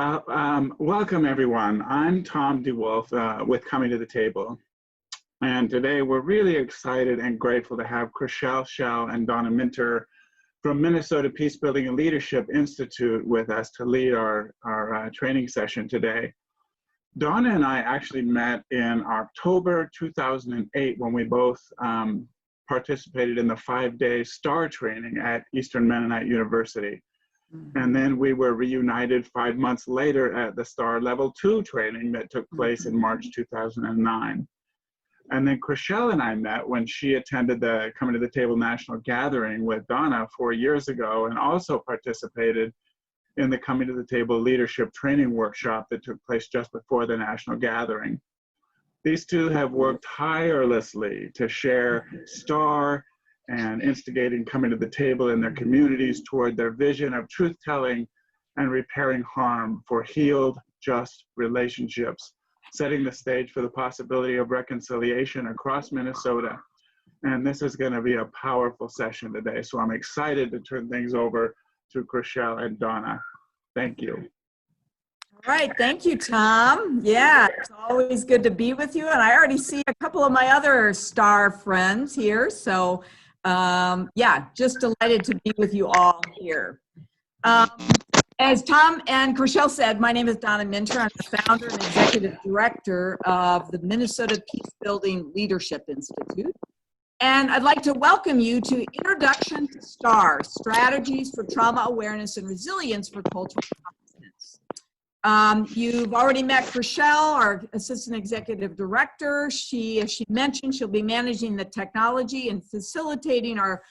Welcome everyone. I'm Tom DeWolf with Coming to the Table. And today we're really excited and grateful to have Crixell Shell and Donna Minter from Minnesota Peacebuilding and Leadership Institute with us to lead our training session today. Donna and I actually met in October 2008 when we both participated in the 5-day STAR training at Eastern Mennonite University. And then we were reunited 5 months later at the STAR Level 2 training that took place in March 2009. And then Crixell and I met when she attended the Coming to the Table National Gathering with Donna 4 years ago, and also participated in the Coming to the Table Leadership Training Workshop that took place just before the National Gathering. These two have worked tirelessly to share STAR and instigating coming to the table in their communities toward their vision of truth-telling and repairing harm for healed, just relationships, setting the stage for the possibility of reconciliation across Minnesota. And this is going to be a powerful session today, so I'm excited to turn things over to Crixell and Donna. Thank you. All right, thank you, Tom. Yeah, it's always good to be with you, and I already see a couple of my other STAR friends here, so yeah, just delighted to be with you all here. As Tom and Crixell said, my name is Donna Minter. I'm the founder and executive director of the Minnesota Peacebuilding Leadership Institute. And I'd like to welcome you to Introduction to STAR, Strategies for Trauma Awareness and Resilience for Cultural Competence. You've already met Crixell, our Assistant Executive Director. As she mentioned, she'll be managing the technology and facilitating our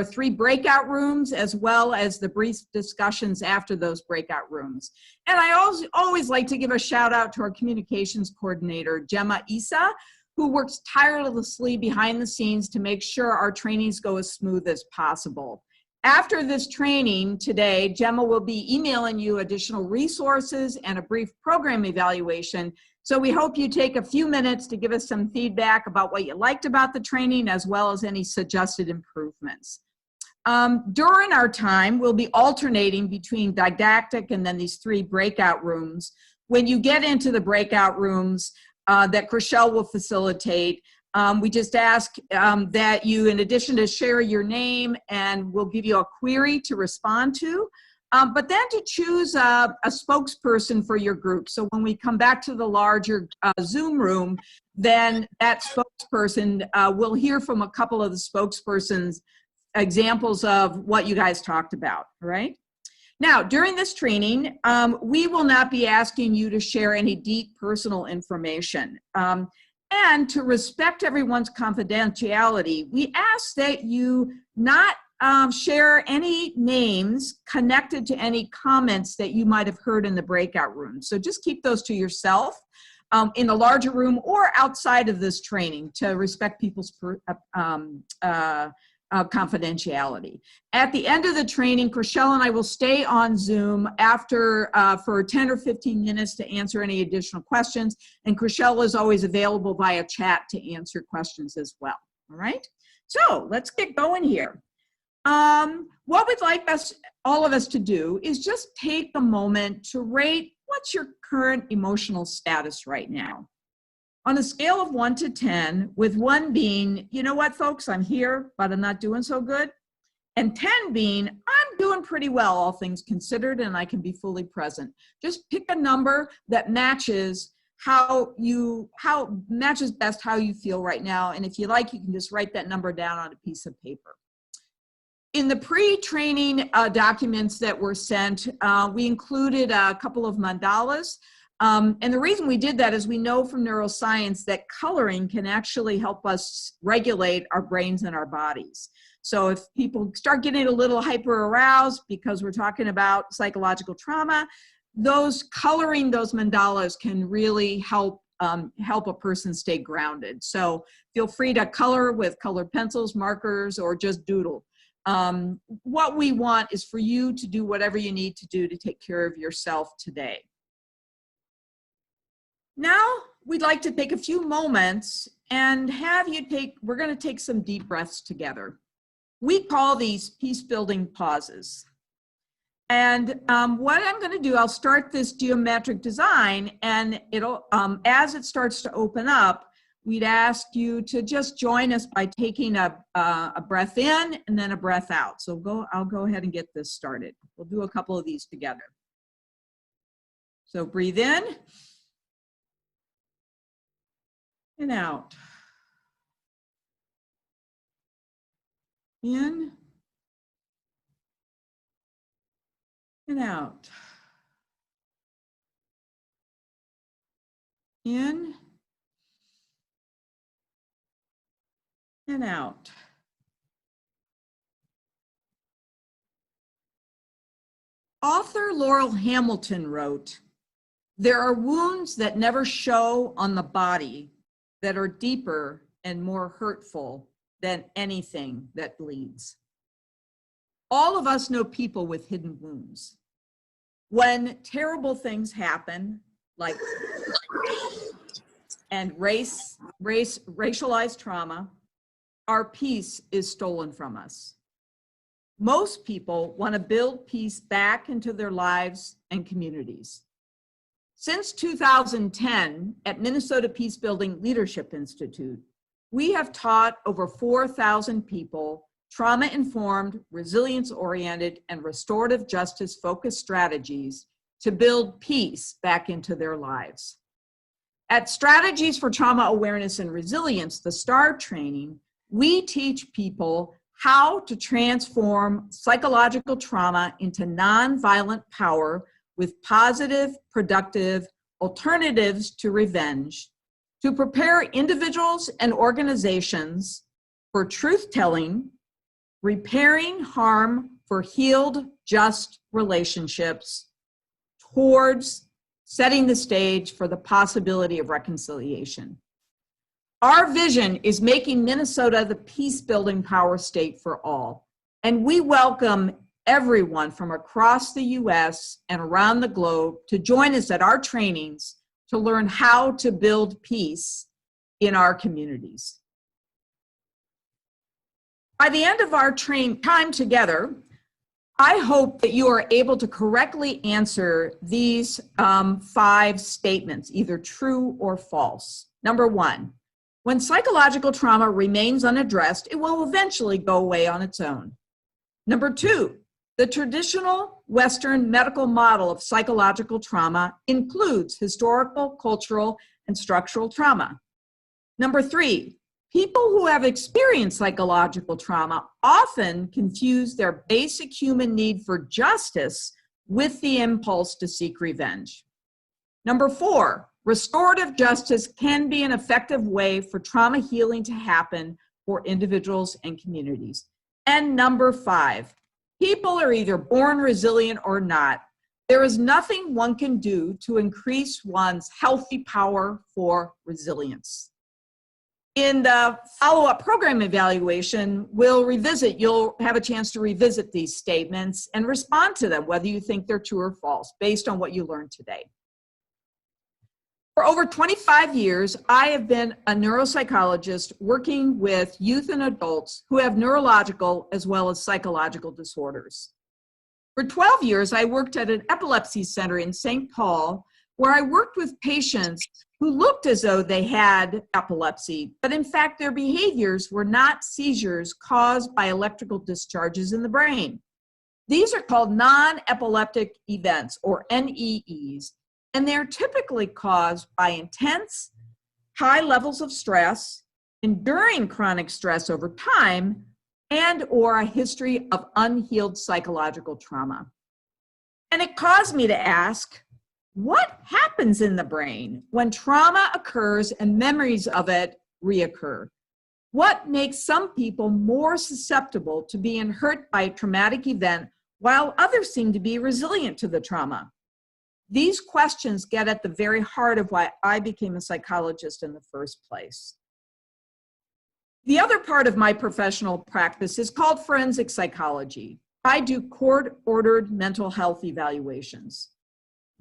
3 breakout rooms, as well as the brief discussions after those breakout rooms. And I always like to give a shout out to our communications coordinator, Gemma Isa, who works tirelessly behind the scenes to make sure our trainings go as smooth as possible. After this training today, Gemma will be emailing you additional resources and a brief program evaluation. So we hope you take a few minutes to give us some feedback about what you liked about the training, as well as any suggested improvements. During our time, we'll be alternating between didactic and then these 3 breakout rooms. When you get into the breakout rooms that Crixell will facilitate, we just ask that you, in addition to share your name, and we'll give you a query to respond to, but then to choose a spokesperson for your group. So when we come back to the larger Zoom room, then that spokesperson, will hear from a couple of the spokespersons examples of what you guys talked about, all right? Now, during this training, we will not be asking you to share any deep personal information. And to respect everyone's confidentiality, we ask that you not share any names connected to any comments that you might have heard in the breakout room. So just keep those to yourself in the larger room or outside of this training to respect people's confidentiality. At the end of the training, Crixell and I will stay on Zoom after for 10 or 15 minutes to answer any additional questions, and Crixell is always available via chat to answer questions as well. All right, so let's get going here. What we'd like all of us to do is just take a moment to rate what's your current emotional status right now. On a scale of 1 to 10, with 1 being, you know what, folks, I'm here, but I'm not doing so good, and 10 being, I'm doing pretty well, all things considered, and I can be fully present. Just pick a number that matches matches best how you feel right now, and if you like, you can just write that number down on a piece of paper. In the pre-training documents that were sent, we included a couple of mandalas. And the reason we did that is we know from neuroscience that coloring can actually help us regulate our brains and our bodies. So if people start getting a little hyper aroused because we're talking about psychological trauma, coloring those mandalas can really help a person stay grounded. So feel free to color with colored pencils, markers, or just doodle. What we want is for you to do whatever you need to do to take care of yourself today. Now, we'd like to take a few moments and have you we're going to take some deep breaths together. We call these peace-building pauses. And what I'm going to do, I'll start this geometric design, and it'll, as it starts to open up, we'd ask you to just join us by taking a breath in and then a breath out. So I'll go ahead and get this started. We'll do a couple of these together. So breathe in and out. In and out. In and out. Author Laurel Hamilton wrote, "There are wounds that never show on the body that are deeper and more hurtful than anything that bleeds." All of us know people with hidden wounds. When terrible things happen, like and racialized trauma, our peace is stolen from us. Most people want to build peace back into their lives and communities. Since 2010, at Minnesota Peacebuilding Leadership Institute, we have taught over 4,000 people trauma-informed, resilience-oriented, and restorative justice-focused strategies to build peace back into their lives. At Strategies for Trauma Awareness and Resilience, the STAR training, we teach people how to transform psychological trauma into nonviolent power with positive, productive alternatives to revenge, to prepare individuals and organizations for truth-telling, repairing harm for healed, just relationships, towards setting the stage for the possibility of reconciliation. Our vision is making Minnesota the peace-building power state for all, and we welcome everyone from across the US and around the globe to join us at our trainings to learn how to build peace in our communities. By the end of our time together, I hope that you are able to correctly answer these 5 statements, either true or false. Number 1, when psychological trauma remains unaddressed, it will eventually go away on its own. Number 2, the traditional Western medical model of psychological trauma includes historical, cultural, and structural trauma. Number 3, people who have experienced psychological trauma often confuse their basic human need for justice with the impulse to seek revenge. Number 4, restorative justice can be an effective way for trauma healing to happen for individuals and communities. And number 5, people are either born resilient or not. There is nothing one can do to increase one's healthy power for resilience. In the follow-up program evaluation, you'll have a chance to revisit these statements and respond to them, whether you think they're true or false, based on what you learned today. For over 25 years, I have been a neuropsychologist working with youth and adults who have neurological as well as psychological disorders. For 12 years, I worked at an epilepsy center in St. Paul, where I worked with patients who looked as though they had epilepsy, but in fact, their behaviors were not seizures caused by electrical discharges in the brain. These are called non-epileptic events, or NEEs, and they're typically caused by intense, high levels of stress, enduring chronic stress over time, and or a history of unhealed psychological trauma. And it caused me to ask, what happens in the brain when trauma occurs and memories of it reoccur? What makes some people more susceptible to being hurt by a traumatic event while others seem to be resilient to the trauma? These questions get at the very heart of why I became a psychologist in the first place. The other part of my professional practice is called forensic psychology. I do court-ordered mental health evaluations.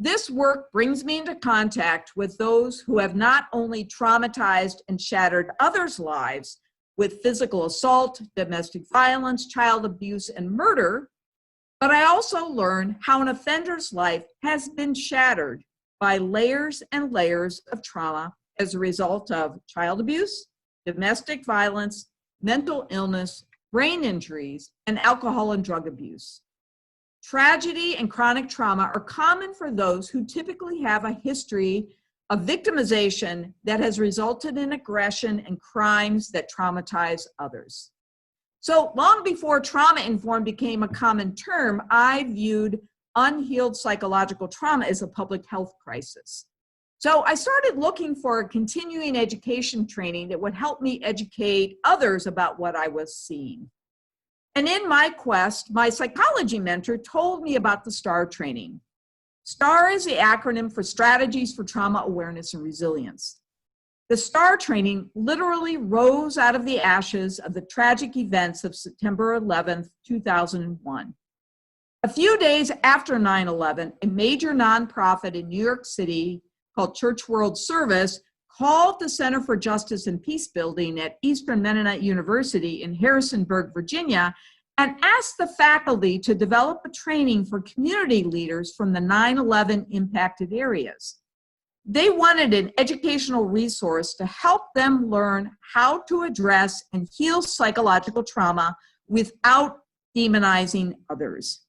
This work brings me into contact with those who have not only traumatized and shattered others' lives with physical assault, domestic violence, child abuse, and murder, But I also learned how an offender's life has been shattered by layers and layers of trauma as a result of child abuse, domestic violence, mental illness, brain injuries, and alcohol and drug abuse. Tragedy and chronic trauma are common for those who typically have a history of victimization that has resulted in aggression and crimes that traumatize others. So long before trauma-informed became a common term, I viewed unhealed psychological trauma as a public health crisis. So I started looking for a continuing education training that would help me educate others about what I was seeing. And in my quest, my psychology mentor told me about the STAR training. STAR is the acronym for Strategies for Trauma Awareness and Resilience. The STAR training literally rose out of the ashes of the tragic events of September 11th, 2001. A few days after 9/11, a major nonprofit in New York City called Church World Service called the Center for Justice and Peacebuilding at Eastern Mennonite University in Harrisonburg, Virginia, and asked the faculty to develop a training for community leaders from the 9/11 impacted areas. They wanted an educational resource to help them learn how to address and heal psychological trauma without demonizing others.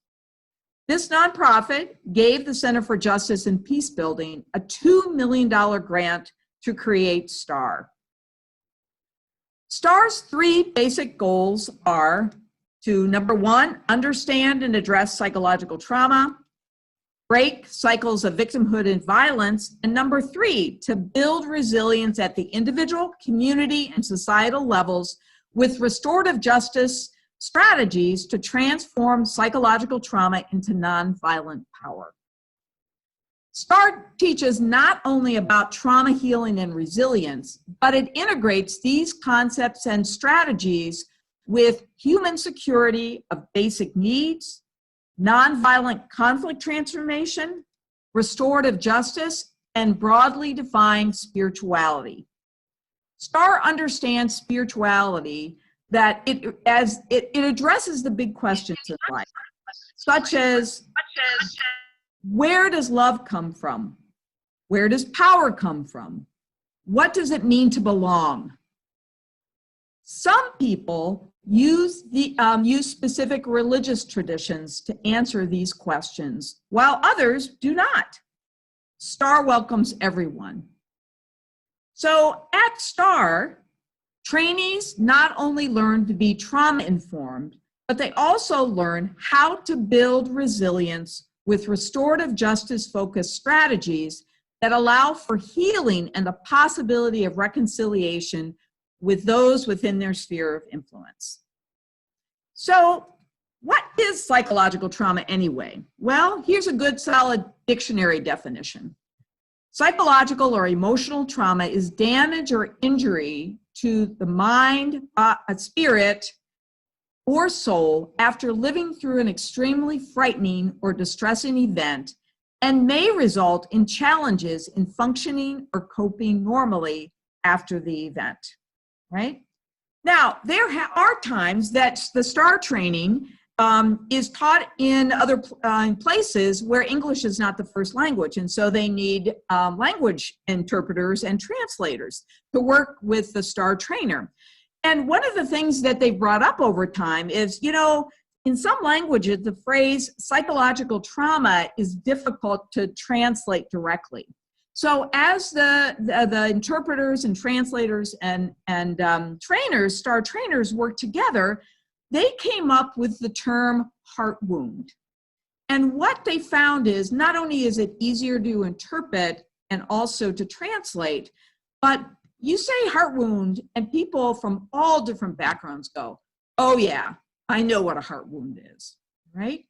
This nonprofit gave the Center for Justice and Peacebuilding a $2 million grant to create STAR. STAR's three basic goals are to, number one, understand and address psychological trauma, break cycles of victimhood and violence, and number three, to build resilience at the individual, community, and societal levels with restorative justice strategies to transform psychological trauma into nonviolent power. STAR teaches not only about trauma healing and resilience, but it integrates these concepts and strategies with human security of basic needs, nonviolent conflict transformation, restorative justice, and broadly defined spirituality. STAR understands spirituality that it addresses the big questions in life, such as where does love come from? Where does power come from? What does it mean to belong? Some people use specific religious traditions to answer these questions, while others do not. STAR welcomes everyone. So at STAR, trainees not only learn to be trauma-informed, but they also learn how to build resilience with restorative justice-focused strategies that allow for healing and the possibility of reconciliation with those within their sphere of influence. So, what is psychological trauma anyway? Well, here's a good solid dictionary definition. Psychological or emotional trauma is damage or injury to the mind, spirit, or soul after living through an extremely frightening or distressing event, and may result in challenges in functioning or coping normally after the event, right? Now, there are times that the STAR training is taught in other places where English is not the first language, and so they need language interpreters and translators to work with the STAR trainer. And one of the things that they brought up over time is, you know, in some languages, the phrase psychological trauma is difficult to translate directly. So as the interpreters and translators and trainers, STAR trainers work together, they came up with the term heart wound. And what they found is not only is it easier to interpret and also to translate, but you say heart wound and people from all different backgrounds go, oh yeah, I know what a heart wound is, right?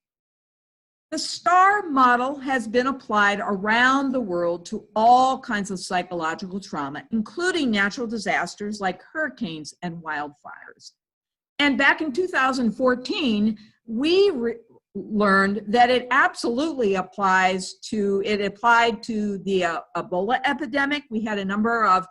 The STAR model has been applied around the world to all kinds of psychological trauma, including natural disasters like hurricanes and wildfires. And back in 2014, we learned that it absolutely applied to the Ebola epidemic. We had a number of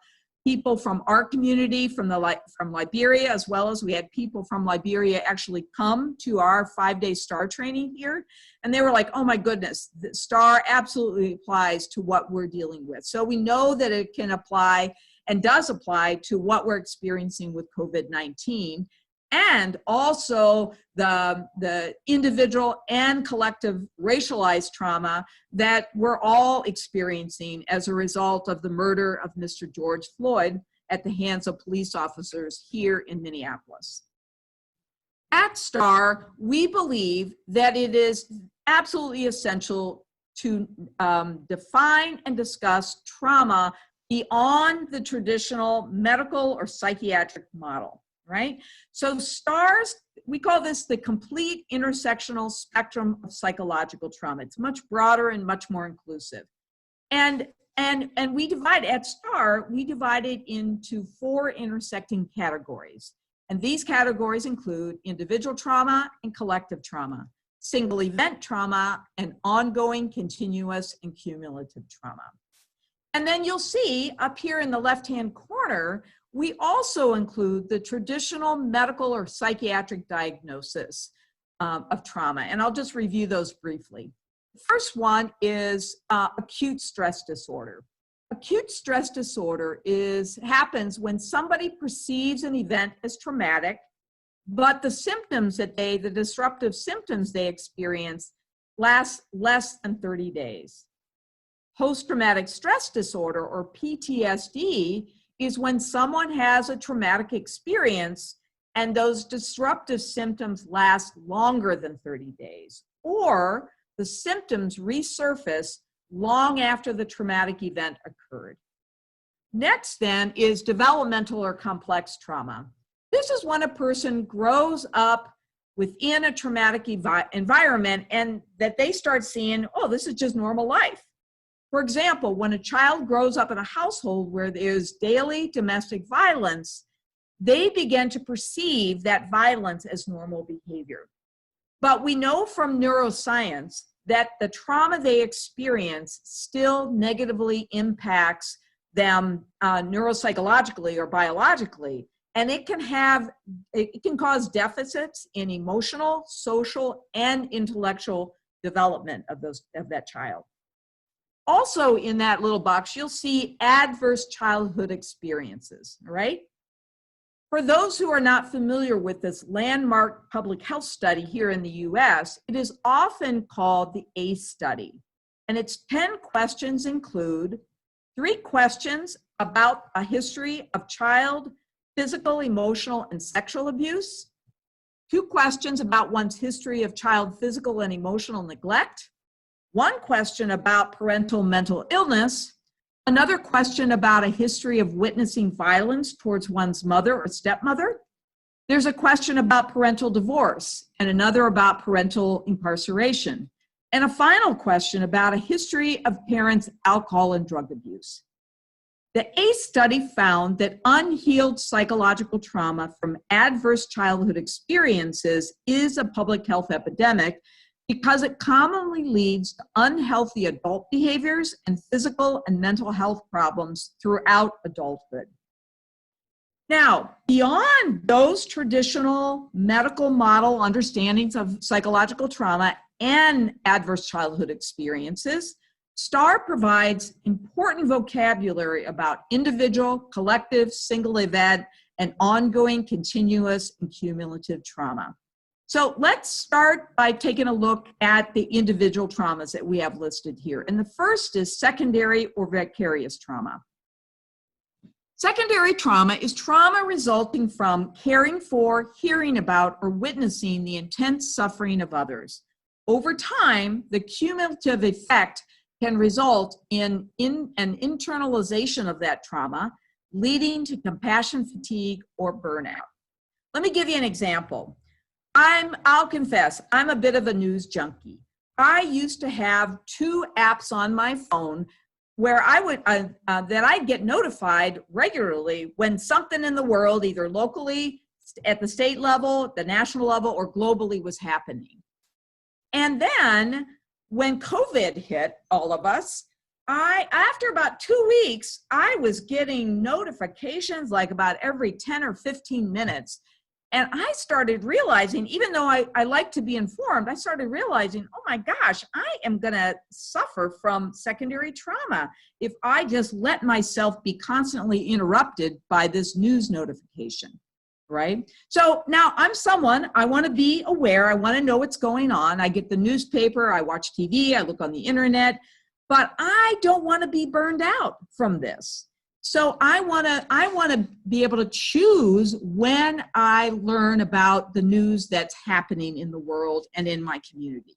people from our community from Liberia, as well as we had people from Liberia actually come to our 5-day STAR training here. And they were like, oh my goodness, the STAR absolutely applies to what we're dealing with. So we know that it can apply and does apply to what we're experiencing with COVID-19. And also the individual and collective racialized trauma that we're all experiencing as a result of the murder of Mr. George Floyd at the hands of police officers here in Minneapolis. At STAR, we believe that it is absolutely essential to define and discuss trauma beyond the traditional medical or psychiatric model. Right? So STARS, we call this the complete intersectional spectrum of psychological trauma. It's much broader and much more inclusive. And we divide, at STAR, we divide it into 4 intersecting categories. And these categories include individual trauma and collective trauma, single event trauma, and ongoing, continuous, and cumulative trauma. And then you'll see up here in the left-hand corner, we also include the traditional medical or psychiatric diagnosis of trauma, and I'll just review those briefly. The first one is acute stress disorder. Acute stress disorder happens when somebody perceives an event as traumatic, but the symptoms the disruptive symptoms they experience last less than 30 days. Post-traumatic stress disorder, or PTSD, is when someone has a traumatic experience and those disruptive symptoms last longer than 30 days, or the symptoms resurface long after the traumatic event occurred. Next then is developmental or complex trauma. This is when a person grows up within a traumatic environment and that they start seeing, oh, this is just normal life. For example, when a child grows up in a household where there's daily domestic violence, they begin to perceive that violence as normal behavior. But we know from neuroscience that the trauma they experience still negatively impacts them neuropsychologically or biologically, and it can cause deficits in emotional, social, and intellectual development of that child. Also in that little box, you'll see adverse childhood experiences, all right? For those who are not familiar with this landmark public health study here in the US, it is often called the ACE study. And its 10 questions include 3 questions about a history of child physical, emotional, and sexual abuse, 2 questions about one's history of child physical and emotional neglect, 1 question about parental mental illness, another question about a history of witnessing violence towards one's mother or stepmother. There's a question about parental divorce and another about parental incarceration. And a final question about a history of parents' alcohol and drug abuse. The ACE study found that unhealed psychological trauma from adverse childhood experiences is a public health epidemic because it commonly leads to unhealthy adult behaviors and physical and mental health problems throughout adulthood. Now, beyond those traditional medical model understandings of psychological trauma and adverse childhood experiences, STAR provides important vocabulary about individual, collective, single event, and ongoing, continuous, and cumulative trauma. So let's start by taking a look at the individual traumas that we have listed here. And the first is secondary or vicarious trauma. Secondary trauma is trauma resulting from caring for, hearing about, or witnessing the intense suffering of others. Over time, the cumulative effect can result in an internalization of that trauma, leading to compassion fatigue or burnout. Let me give you an example. I'll confess, I'm a bit of a news junkie. I used to have 2 apps on my phone where I would that I'd get notified regularly when something in the world, either locally, at the state level, the national level, or globally was happening. And then when COVID hit all of us, after about 2 weeks, I was getting notifications like about every 10 or 15 minutes. And I started realizing, even though I like to be informed, I started realizing, oh my gosh, I am going to suffer from secondary trauma if I just let myself be constantly interrupted by this news notification, right? So now I'm someone, I want to be aware, I want to know what's going on. I get the newspaper, I watch TV, I look on the internet, but I don't want to be burned out from this. So I want to be able to choose when I learn about the news that's happening in the world and in my community.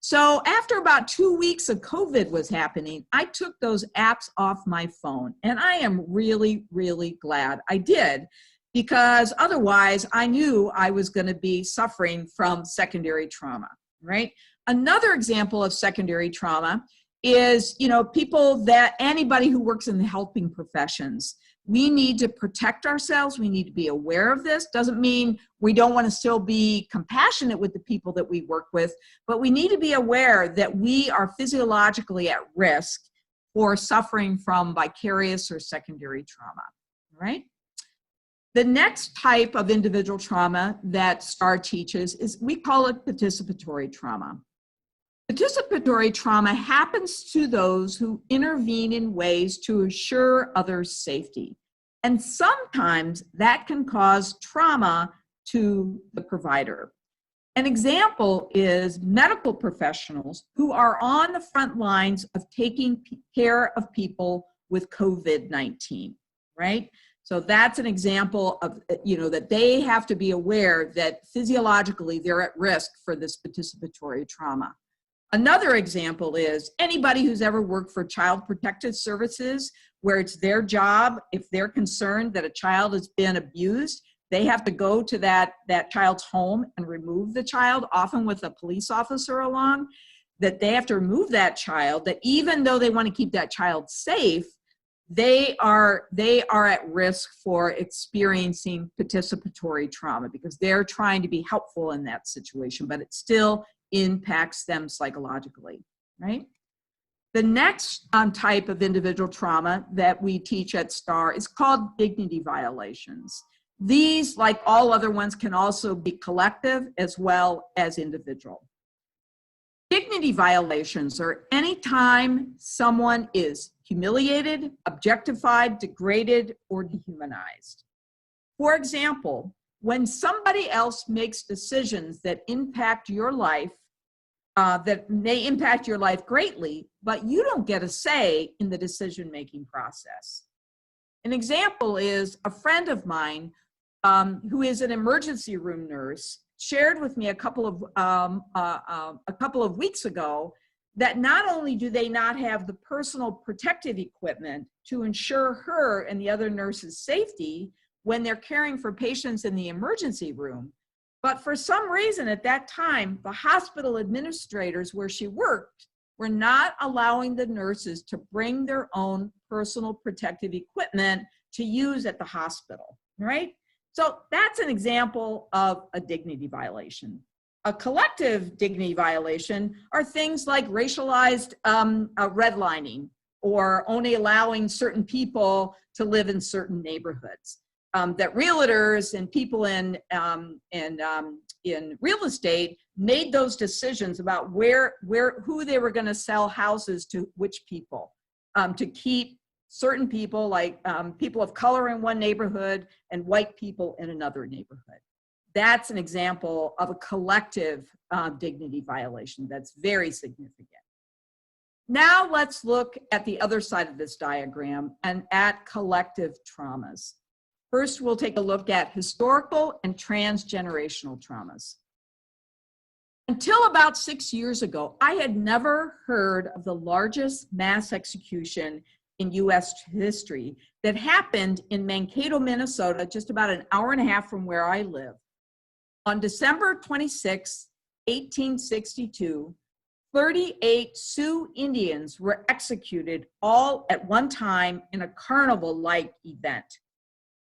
So after about 2 weeks of COVID was happening, I took those apps off my phone, and I am really, really glad I did, because otherwise I knew I was going to be suffering from secondary trauma, right? Another example of secondary trauma is, anybody who works in the helping professions. We need to protect ourselves. We need to be aware of this. Doesn't mean we don't want to still be compassionate with the people that we work with, but we need to be aware that we are physiologically at risk for suffering from vicarious or secondary trauma, right? The next type of individual trauma that STAR teaches is, we call it participatory trauma. Participatory trauma happens to those who intervene in ways to assure others' safety. And sometimes that can cause trauma to the provider. An example is medical professionals who are on the front lines of taking care of people with COVID-19, right? So that's an example of, that they have to be aware that physiologically they're at risk for this participatory trauma. Another example is anybody who's ever worked for Child Protective Services, where it's their job, if they're concerned that a child has been abused, they have to go to that child's home and remove the child, often with a police officer along, that they have to remove that child, that even though they want to keep that child safe, they are at risk for experiencing participatory trauma because they're trying to be helpful in that situation, but it still impacts them psychologically, right? The next type of individual trauma that we teach at STAR is called dignity violations. These, like all other ones, can also be collective as well as individual. Dignity violations are any time someone is humiliated, objectified, degraded, or dehumanized. For example, when somebody else makes decisions that impact your life, that may impact your life greatly, but you don't get a say in the decision-making process. An example is a friend of mine who is an emergency room nurse shared with me a couple of weeks ago that not only do they not have the personal protective equipment to ensure her and the other nurses' safety when they're caring for patients in the emergency room, but for some reason at that time, the hospital administrators where she worked were not allowing the nurses to bring their own personal protective equipment to use at the hospital, right? So that's an example of a dignity violation. A collective dignity violation are things like racialized redlining or only allowing certain people to live in certain neighborhoods. That realtors and people in real estate made those decisions about who they were going to sell houses to which people, to keep certain people like people of color in one neighborhood and white people in another neighborhood. That's an example of a collective dignity violation that's very significant. Now let's look at the other side of this diagram and at collective traumas. First, we'll take a look at historical and transgenerational traumas. Until about 6 years ago, I had never heard of the largest mass execution in US history that happened in Mankato, Minnesota, just about an hour and a half from where I live. On December 26, 1862, 38 Sioux Indians were executed all at one time in a carnival-like event.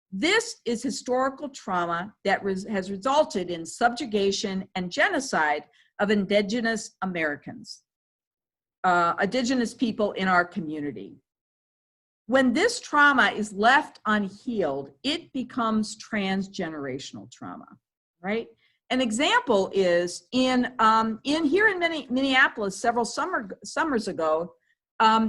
This is historical trauma that has resulted in subjugation and genocide of indigenous Americans. Indigenous people in our community. When this trauma is left unhealed, it becomes transgenerational trauma, right? An example is in here in Minneapolis several summers ago,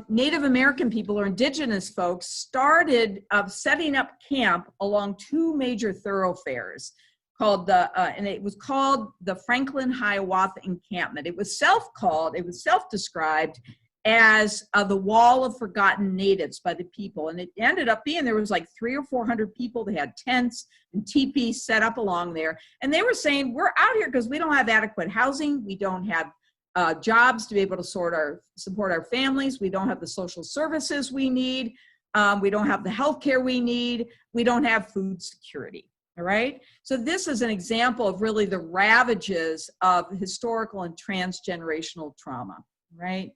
Native American people or indigenous folks started setting up camp along two major thoroughfares called and it was called the Franklin Hiawatha Encampment. It was self-described as the Wall of Forgotten Natives by the people. And it ended up being, there was like 300 or 400 people. They had tents and teepees set up along there. And they were saying, we're out here because we don't have adequate housing. We don't have jobs to be able to support our families. We don't have the social services we need. We don't have the healthcare we need. We don't have food security. All right. So this is an example of really the ravages of historical and transgenerational trauma. Right.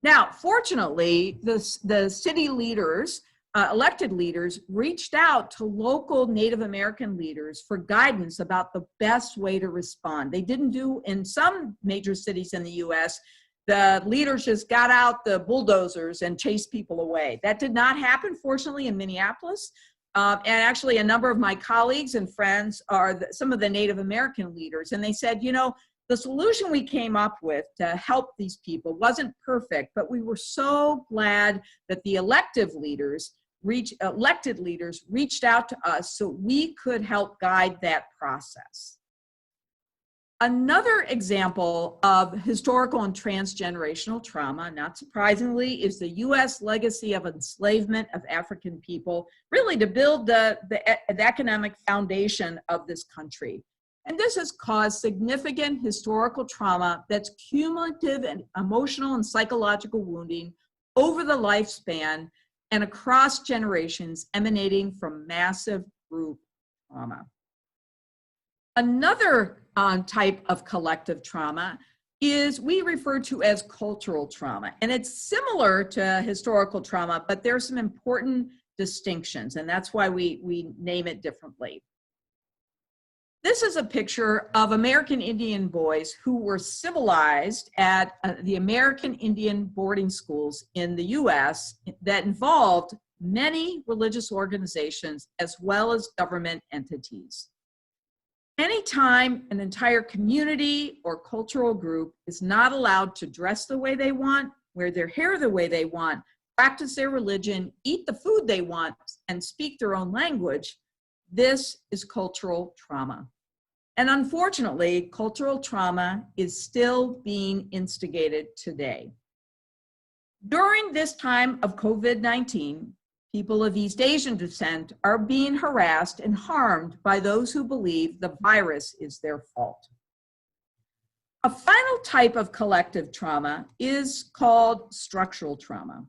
Now, fortunately, the city leaders, elected leaders, reached out to local Native American leaders for guidance about the best way to respond. They didn't do, in some major cities in the US, the leaders just got out the bulldozers and chased people away. That did not happen, fortunately, in Minneapolis. And actually, a number of my colleagues and friends are some of the Native American leaders. And they said, you know, the solution we came up with to help these people wasn't perfect, but we were so glad that the elected leaders reached out to us so we could help guide that process. Another example of historical and transgenerational trauma, not surprisingly, is the US legacy of enslavement of African people, really to build the economic foundation of this country. And this has caused significant historical trauma that's cumulative and emotional and psychological wounding over the lifespan and across generations emanating from massive group trauma. Another type of collective trauma is we refer to as cultural trauma. And it's similar to historical trauma, but there's some important distinctions, and that's why we name it differently. This is a picture of American Indian boys who were civilized at the American Indian boarding schools in the US that involved many religious organizations as well as government entities. Anytime an entire community or cultural group is not allowed to dress the way they want, wear their hair the way they want, practice their religion, eat the food they want, and speak their own language, this is cultural trauma. And unfortunately, cultural trauma is still being instigated today. During this time of COVID-19, people of East Asian descent are being harassed and harmed by those who believe the virus is their fault. A final type of collective trauma is called structural trauma.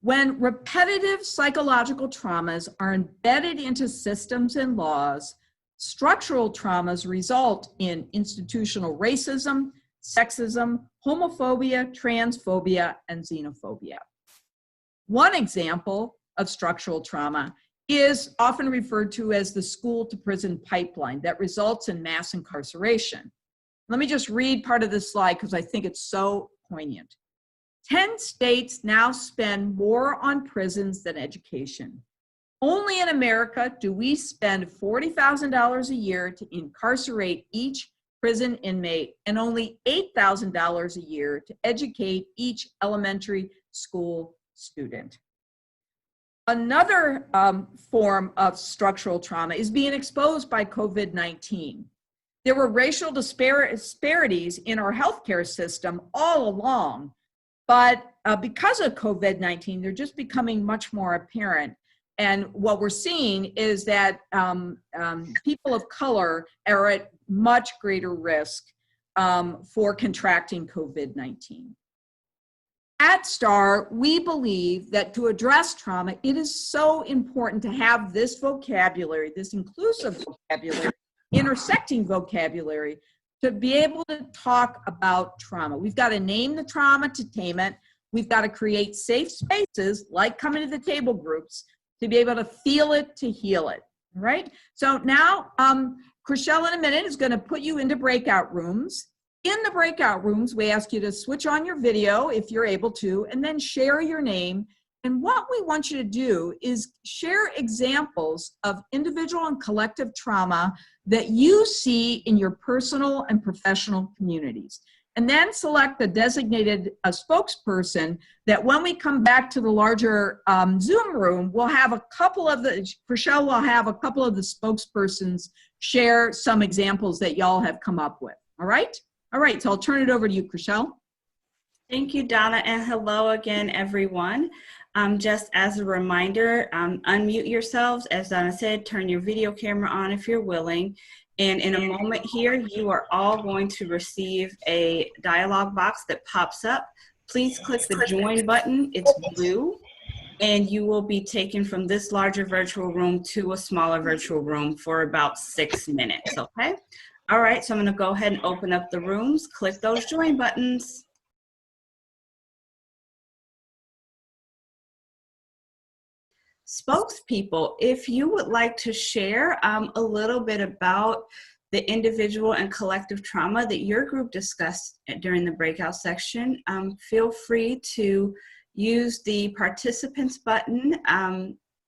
When repetitive psychological traumas are embedded into systems and laws, structural traumas result in institutional racism, sexism, homophobia, transphobia, and xenophobia. One example of structural trauma is often referred to as the school to prison pipeline that results in mass incarceration. Let me just read part of this slide because I think it's so poignant. 10 states now spend more on prisons than education. Only in America do we spend $40,000 a year to incarcerate each prison inmate and only $8,000 a year to educate each elementary school student. Another form of structural trauma is being exposed by COVID-19. There were racial disparities in our healthcare system all along, but because of COVID-19, they're just becoming much more apparent. And what we're seeing is that people of color are at much greater risk for contracting COVID-19. At STAR, we believe that to address trauma, it is so important to have this vocabulary, this inclusive vocabulary, intersecting vocabulary, to be able to talk about trauma. We've got to name the trauma to tame it. We've got to create safe spaces, like coming to the table groups, to be able to feel it, to heal it, all right? So now, Crixell in a minute is gonna put you into breakout rooms. In the breakout rooms, we ask you to switch on your video if you're able to, and then share your name. And what we want you to do is share examples of individual and collective trauma that you see in your personal and professional communities. And then select the designated spokesperson that when we come back to the larger Zoom room, we'll have a couple of the, Crixell will have a couple of the spokespersons share some examples that y'all have come up with, all right? All right, so I'll turn it over to you, Crixell. Thank you, Donna, and hello again, everyone. Just as a reminder, unmute yourselves. As Donna said, turn your video camera on if you're willing. And in a moment here, you are all going to receive a dialog box that pops up. Please click the join button. It's blue. And you will be taken from this larger virtual room to a smaller virtual room for about 6 minutes, okay? All right, so I'm gonna go ahead and open up the rooms. Click those join buttons. Spokespeople, if you would like to share a little bit about the individual and collective trauma that your group discussed during the breakout section, feel free to use the participants button,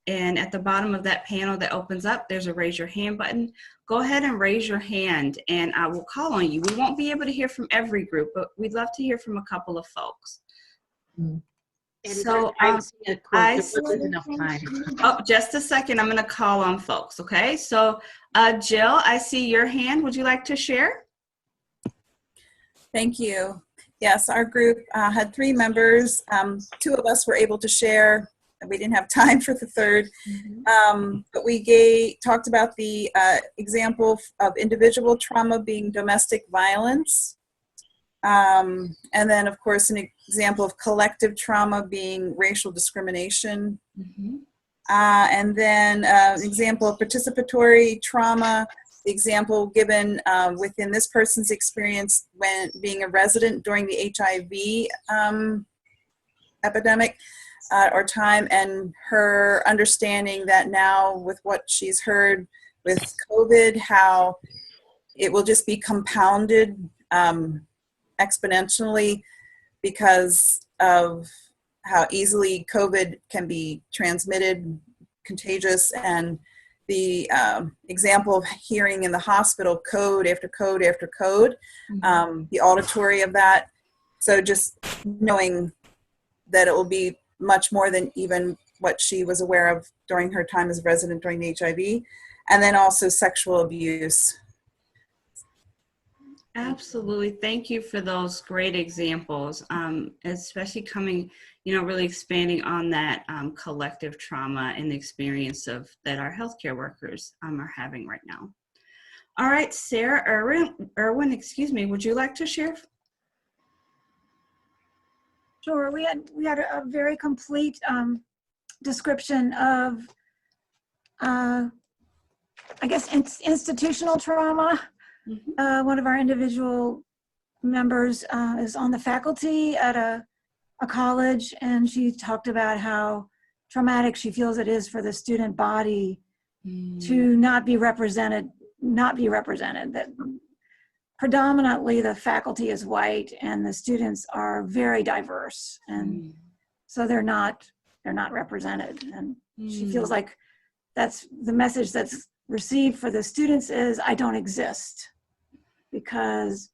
and at the bottom of that panel that opens up, there's a raise your hand button. Go ahead and raise your hand and I will call on you. We won't be able to hear from every group, but we'd love to hear from a couple of folks. So I see enough time. Oh, just a second. I'm going to call on folks. Okay. So Jill, I see your hand. Would you like to share? Thank you. Yes, our group had 3 members. 2 of us were able to share. We didn't have time for the third, but we talked about the example of individual trauma being domestic violence. And then, of course, an example of collective trauma being racial discrimination. And then an example of participatory trauma, the example given within this person's experience when being a resident during the HIV epidemic or time, and her understanding that now with what she's heard with COVID, how it will just be compounded exponentially because of how easily COVID can be transmitted, contagious, and the example of hearing in the hospital code after code after code, the auditory of that. So just knowing that it will be much more than even what she was aware of during her time as a resident during the HIV, and then also sexual abuse. Absolutely. Thank you for those great examples, especially coming, really expanding on that collective trauma and the experience that our healthcare workers are having right now. All right, Sarah Irwin, would you like to share? Sure. We had a very complete description of, I guess, institutional trauma. One of our individual members is on the faculty at a college, and she talked about how traumatic she feels it is for the student body to not be represented. That predominantly the faculty is white and the students are very diverse, and so they're not represented. And she feels like that's the message that's received for the students is, I don't exist, because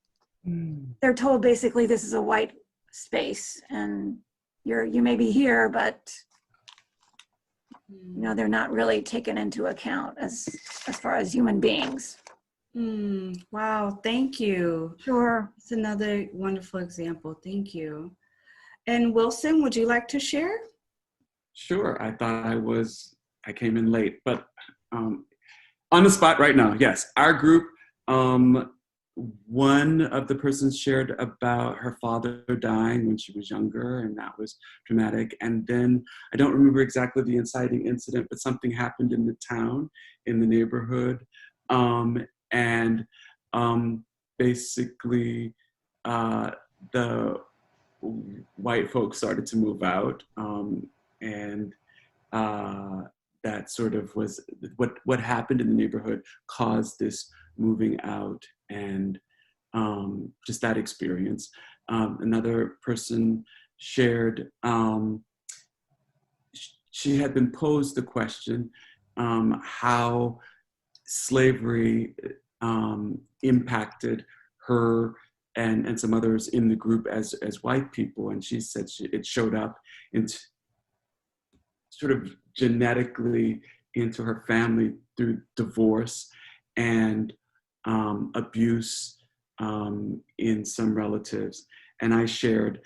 they're told basically this is a white space and you may be here, but they're not really taken into account as far as human beings. Wow, thank you. Sure. It's another wonderful example. Thank you. And Wilson, would you like to share? Sure. I thought I came in late, but on the spot right now, yes. Our group, one of the persons shared about her father dying when she was younger, and that was traumatic. And then I don't remember exactly the inciting incident, but something happened in the town, in the neighborhood. And basically the white folks started to move out, and that sort of was what happened in the neighborhood caused this moving out. And just that experience. Another person shared, she had been posed the question how slavery impacted her and some others in the group as white people. And she said it showed up into sort of genetically into her family through divorce and abuse in some relatives. And I shared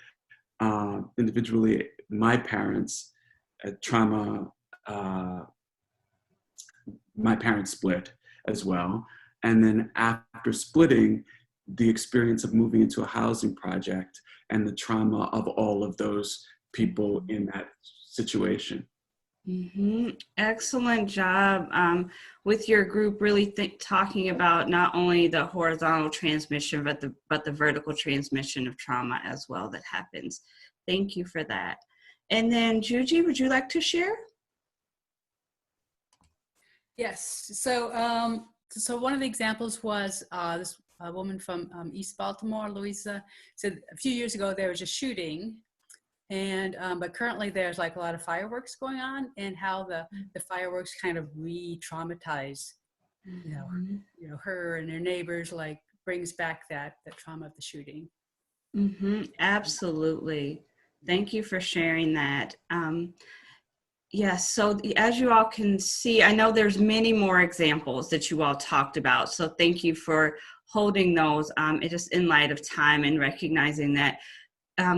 individually my parents' trauma. My parents split as well. And then after splitting, the experience of moving into a housing project and the trauma of all of those people in that situation. Mm-hmm. Excellent job with your group, really talking about not only the horizontal transmission, but the vertical transmission of trauma as well that happens. Thank you for that. And then Juji, would you like to share? Yes. So, so one of the examples was this woman from East Baltimore, Louisa, said a few years ago there was a shooting, and but currently there's like a lot of fireworks going on, and how the fireworks kind of re-traumatize, you know, her and her neighbors, like brings back that trauma of the shooting. Mm-hmm. Absolutely. Thank you for sharing that. Yes, so as you all can see, I know there's many more examples that you all talked about. So thank you for holding those. It just in light of time and recognizing that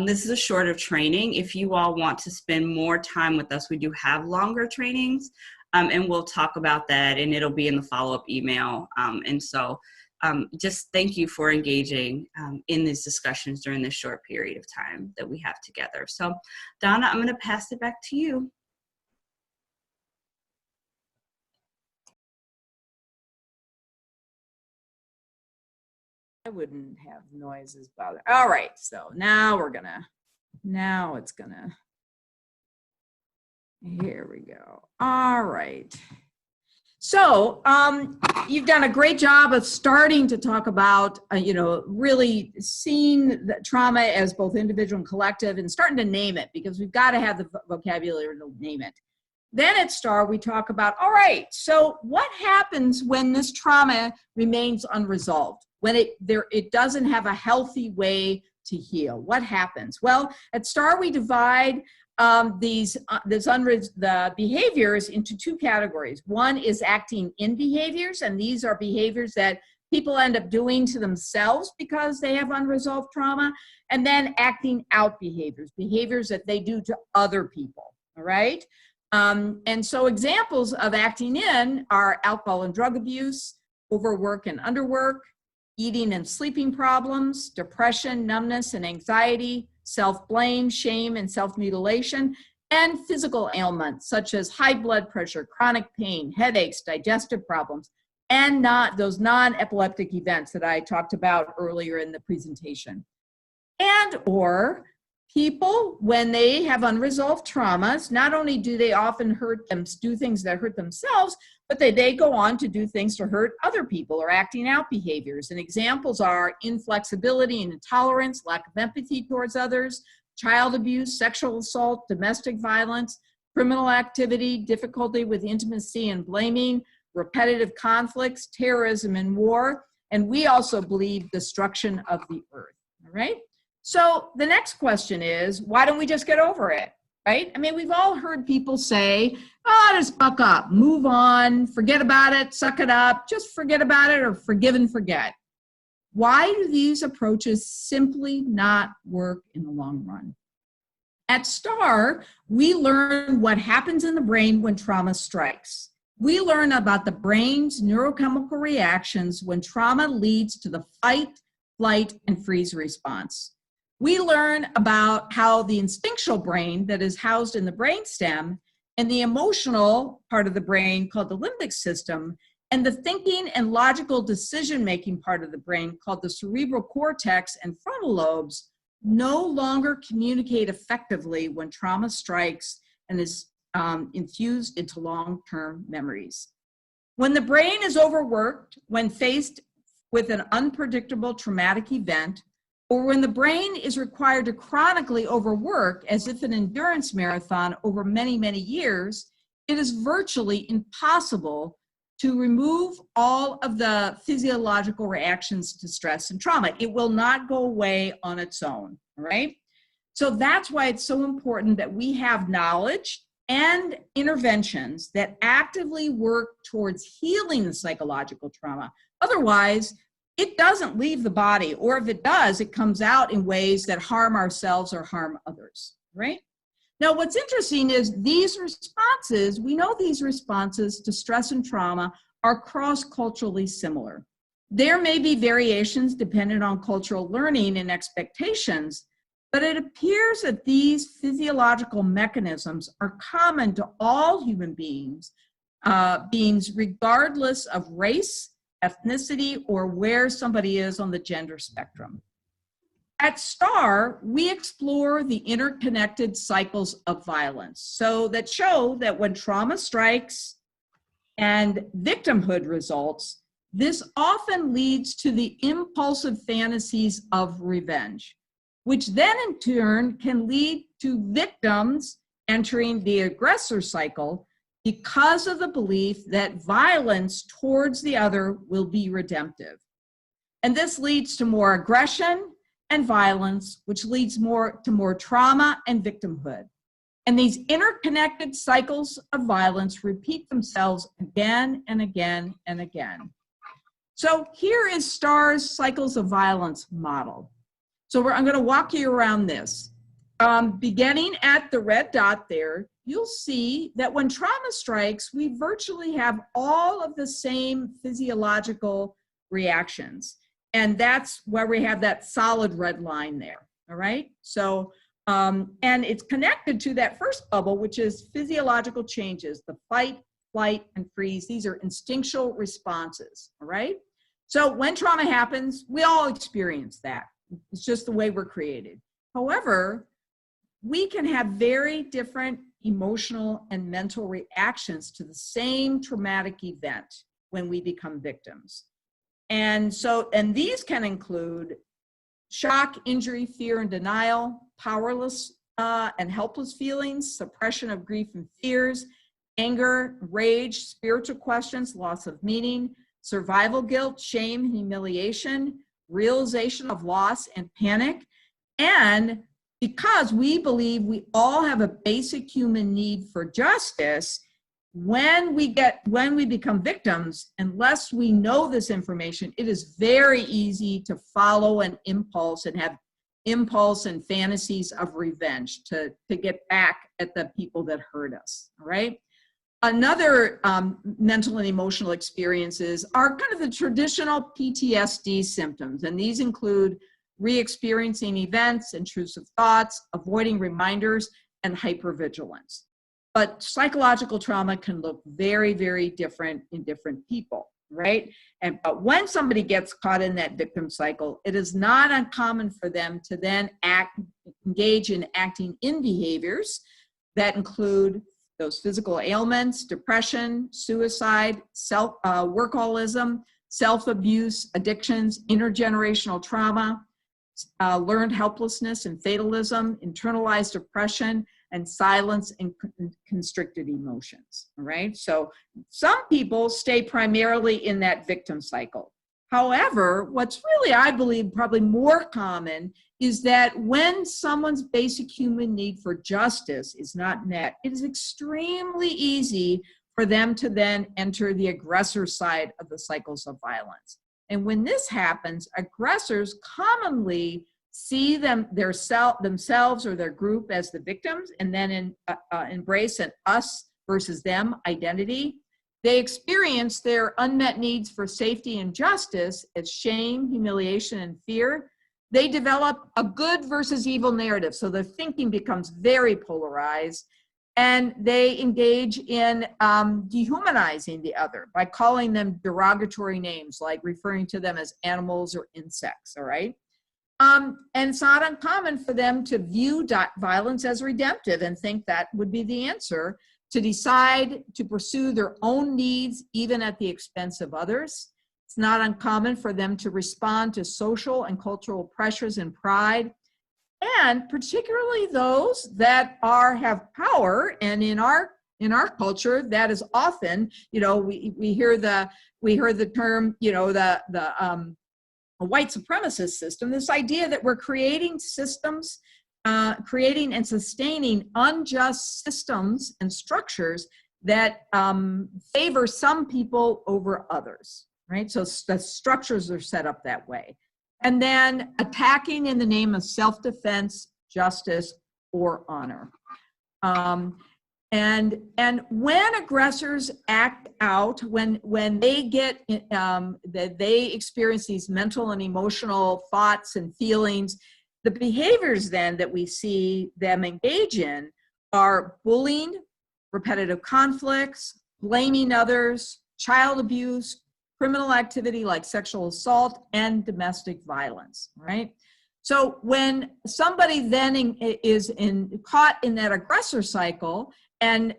this is a shorter training. If you all want to spend more time with us, we do have longer trainings, and we'll talk about that, and it'll be in the follow-up email. And so just thank you for engaging in these discussions during this short period of time that we have together. So Donna, I'm going to pass it back to you. I wouldn't have noises bother. All right, so now it's gonna, here we go. All right. So you've done a great job of starting to talk about, you know, really seeing the trauma as both individual and collective, and starting to name it, because we've got to have the vocabulary to name it. Then at STAR, we talk about, all right, so what happens when this trauma remains unresolved? When it doesn't have a healthy way to heal? What happens? Well, at STAR, we divide the behaviors into two categories. One is acting in behaviors, and these are behaviors that people end up doing to themselves because they have unresolved trauma, and then acting out behaviors, behaviors that they do to other people, all right? And so examples of acting in are alcohol and drug abuse, overwork and underwork, eating and sleeping problems, depression, numbness and anxiety, self-blame, shame and self-mutilation, and physical ailments such as high blood pressure, chronic pain, headaches, digestive problems, and those non-epileptic events that I talked about earlier in the presentation. And or people, when they have unresolved traumas, not only do they often do things that hurt themselves, but they go on to do things to hurt other people, or acting out behaviors. And examples are inflexibility and intolerance, lack of empathy towards others, child abuse, sexual assault, domestic violence, criminal activity, difficulty with intimacy and blaming, repetitive conflicts, terrorism and war, and we also believe destruction of the earth, all right? So the next question is, why don't we just get over it, right? I mean, we've all heard people say, oh, just buck up, move on, forget about it, suck it up, just forget about it, or forgive and forget. Why do these approaches simply not work in the long run? At STAR, we learn what happens in the brain when trauma strikes. We learn about the brain's neurochemical reactions when trauma leads to the fight, flight, and freeze response. We learn about how the instinctual brain that is housed in the brainstem, and the emotional part of the brain called the limbic system, and the thinking and logical decision-making part of the brain called the cerebral cortex and frontal lobes no longer communicate effectively when trauma strikes and is infused into long-term memories. When the brain is overworked, when faced with an unpredictable traumatic event, or when the brain is required to chronically overwork as if an endurance marathon over many, many years, it is virtually impossible to remove all of the physiological reactions to stress and trauma. It will not go away on its own, right? So that's why it's so important that we have knowledge and interventions that actively work towards healing the psychological trauma. Otherwise, it doesn't leave the body, or if it does, it comes out in ways that harm ourselves or harm others, right? Now, what's interesting is these responses, we know these responses to stress and trauma are cross-culturally similar. There may be variations dependent on cultural learning and expectations, but it appears that these physiological mechanisms are common to all human beings, regardless of race, ethnicity, or where somebody is on the gender spectrum. At STAR, we explore the interconnected cycles of violence, so that show that when trauma strikes and victimhood results, this often leads to the impulsive fantasies of revenge, which then in turn can lead to victims entering the aggressor cycle because of the belief that violence towards the other will be redemptive. And this leads to more aggression and violence, which leads to more trauma and victimhood. And these interconnected cycles of violence repeat themselves again and again and again. So here is STAR's cycles of violence model. So I'm going to walk you around this. Beginning at the red dot there, you'll see that when trauma strikes, we virtually have all of the same physiological reactions. And that's where we have that solid red line there, all right? So, and it's connected to that first bubble, which is physiological changes, the fight, flight, and freeze. These are instinctual responses, all right? So when trauma happens, we all experience that. It's just the way we're created. However, we can have very different emotional and mental reactions to the same traumatic event when we become victims. And these can include shock, injury, fear, and denial, powerless and helpless feelings, suppression of grief and fears, anger, rage, spiritual questions, loss of meaning, survival guilt, shame, humiliation, realization of loss and panic. And because we believe we all have a basic human need for justice, when we become victims, unless we know this information, it is very easy to follow an impulse and have impulse and fantasies of revenge to get back at the people that hurt us, all right? Another mental and emotional experiences are kind of the traditional PTSD symptoms, and these include re-experiencing events, intrusive thoughts, avoiding reminders, and hypervigilance. But psychological trauma can look very, very different in different people, right? But when somebody gets caught in that victim cycle, it is not uncommon for them to then engage in acting in behaviors that include those physical ailments, depression, suicide, workaholism, self-abuse, addictions, intergenerational trauma, learned helplessness and fatalism, internalized depression, and silence and constricted emotions, all right? So some people stay primarily in that victim cycle. However, what's really, I believe, probably more common is that when someone's basic human need for justice is not met, it is extremely easy for them to then enter the aggressor side of the cycles of violence. And when this happens, aggressors commonly see themselves or their group as the victims, and then embrace an us versus them identity. They experience their unmet needs for safety and justice as shame, humiliation, and fear. They develop a good versus evil narrative, so their thinking becomes very polarized, and they engage in dehumanizing the other by calling them derogatory names, like referring to them as animals or insects, all right? And it's not uncommon for them to view violence as redemptive and think that would be the answer, to decide to pursue their own needs even at the expense of others. It's not uncommon for them to respond to social and cultural pressures and pride, and particularly those that have power. And in our culture, that is often, we hear the term, the white supremacist system, this idea that we're creating systems, creating and sustaining unjust systems and structures that favor some people over others, right? So the structures are set up that way. And then attacking in the name of self-defense, justice, or honor. And when aggressors act out, when they get, they experience these mental and emotional thoughts and feelings, the behaviors then that we see them engage in are bullying, repetitive conflicts, blaming others, child abuse, criminal activity like sexual assault, and domestic violence, right? So when somebody then is caught in that aggressor cycle, and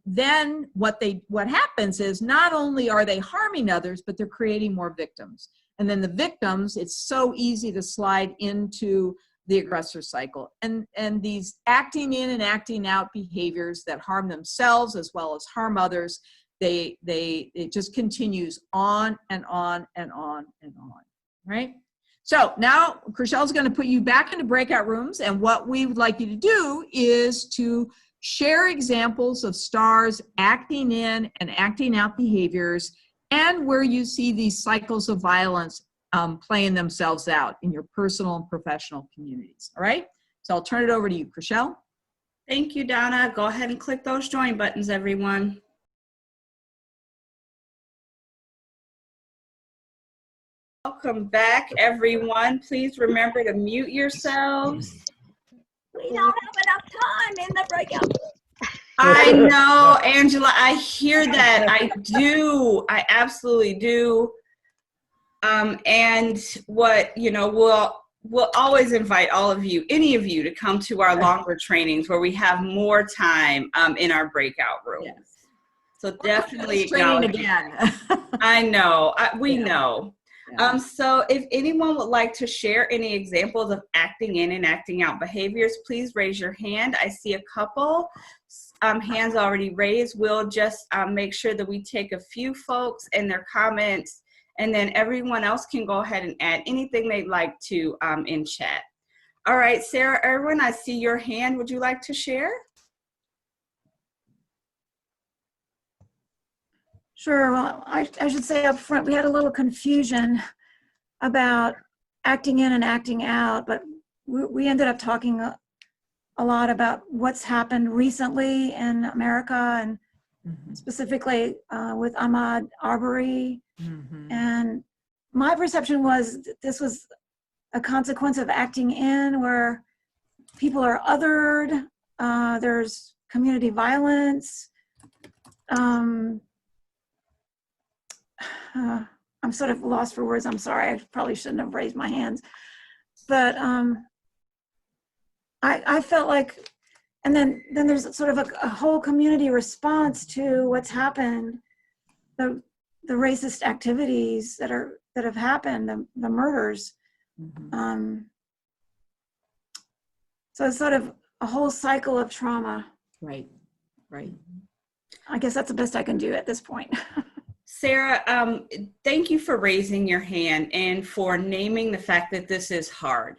then what happens is not only are they harming others, but they're creating more victims. And then the victims, it's so easy to slide into the aggressor cycle. And these acting in and acting out behaviors that harm themselves as well as harm others, it just continues on and on and on and on, right? So now Crixell's going to put you back into breakout rooms, and what we would like you to do is to share examples of stars acting in and acting out behaviors, and where you see these cycles of violence playing themselves out in your personal and professional communities. All right, so I'll turn it over to you, Crixell. Thank you, Donna. Go ahead and click those join buttons, everyone. Welcome back, everyone. Please remember to mute yourselves. We don't have enough time in the breakout. I know, Angela, I hear that. I do. I absolutely do. And we'll always invite all of you, any of you, to come to our longer trainings where we have more time in our breakout rooms. Yes. So definitely training again. I know. We know. Yeah. So if anyone would like to share any examples of acting in and acting out behaviors, please raise your hand. I see a couple hands already raised. We'll just make sure that we take a few folks and their comments, and then everyone else can go ahead and add anything they'd like to in chat. All right, Sarah Irwin, I see your hand. Would you like to share? Sure. Well, I should say up front, we had a little confusion about acting in and acting out, but we ended up talking a lot about what's happened recently in America, and specifically with Ahmaud Arbery. And my perception was that this was a consequence of acting in, where people are othered, there's community violence. I'm sort of lost for words. I'm sorry. I probably shouldn't have raised my hands. But I felt like, and then there's sort of a whole community response to what's happened, the racist activities that have happened, the murders. So it's sort of a whole cycle of trauma. Right, right. I guess that's the best I can do at this point. Sarah, thank you for raising your hand and for naming the fact that this is hard.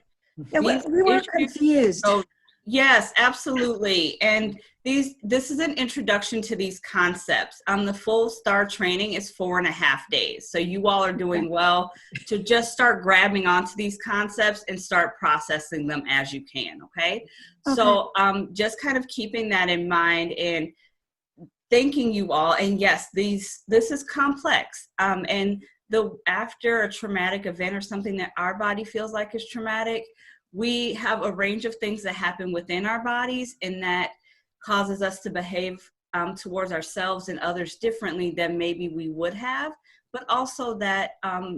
Yeah, we were confused. So, yes, absolutely. And this is an introduction to these concepts. The full STAR training is 4.5 days. So you all are doing well to just start grabbing onto these concepts and start processing them as you can, okay? So just kind of keeping that in mind and thanking you all. And yes, this is complex. And after a traumatic event or something that our body feels like is traumatic, we have a range of things that happen within our bodies, and that causes us to behave towards ourselves and others differently than maybe we would have, but also that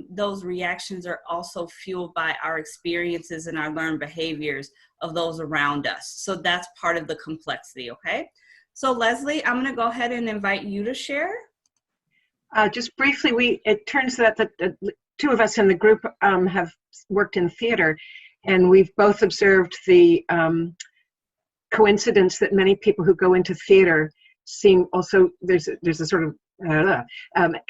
those reactions are also fueled by our experiences and our learned behaviors of those around us. So that's part of the complexity, okay? So Leslie, I'm gonna go ahead and invite you to share. Just briefly, it turns out that the two of us in the group have worked in theater, and we've both observed the coincidence that many people who go into theater seem also, there's a sort of,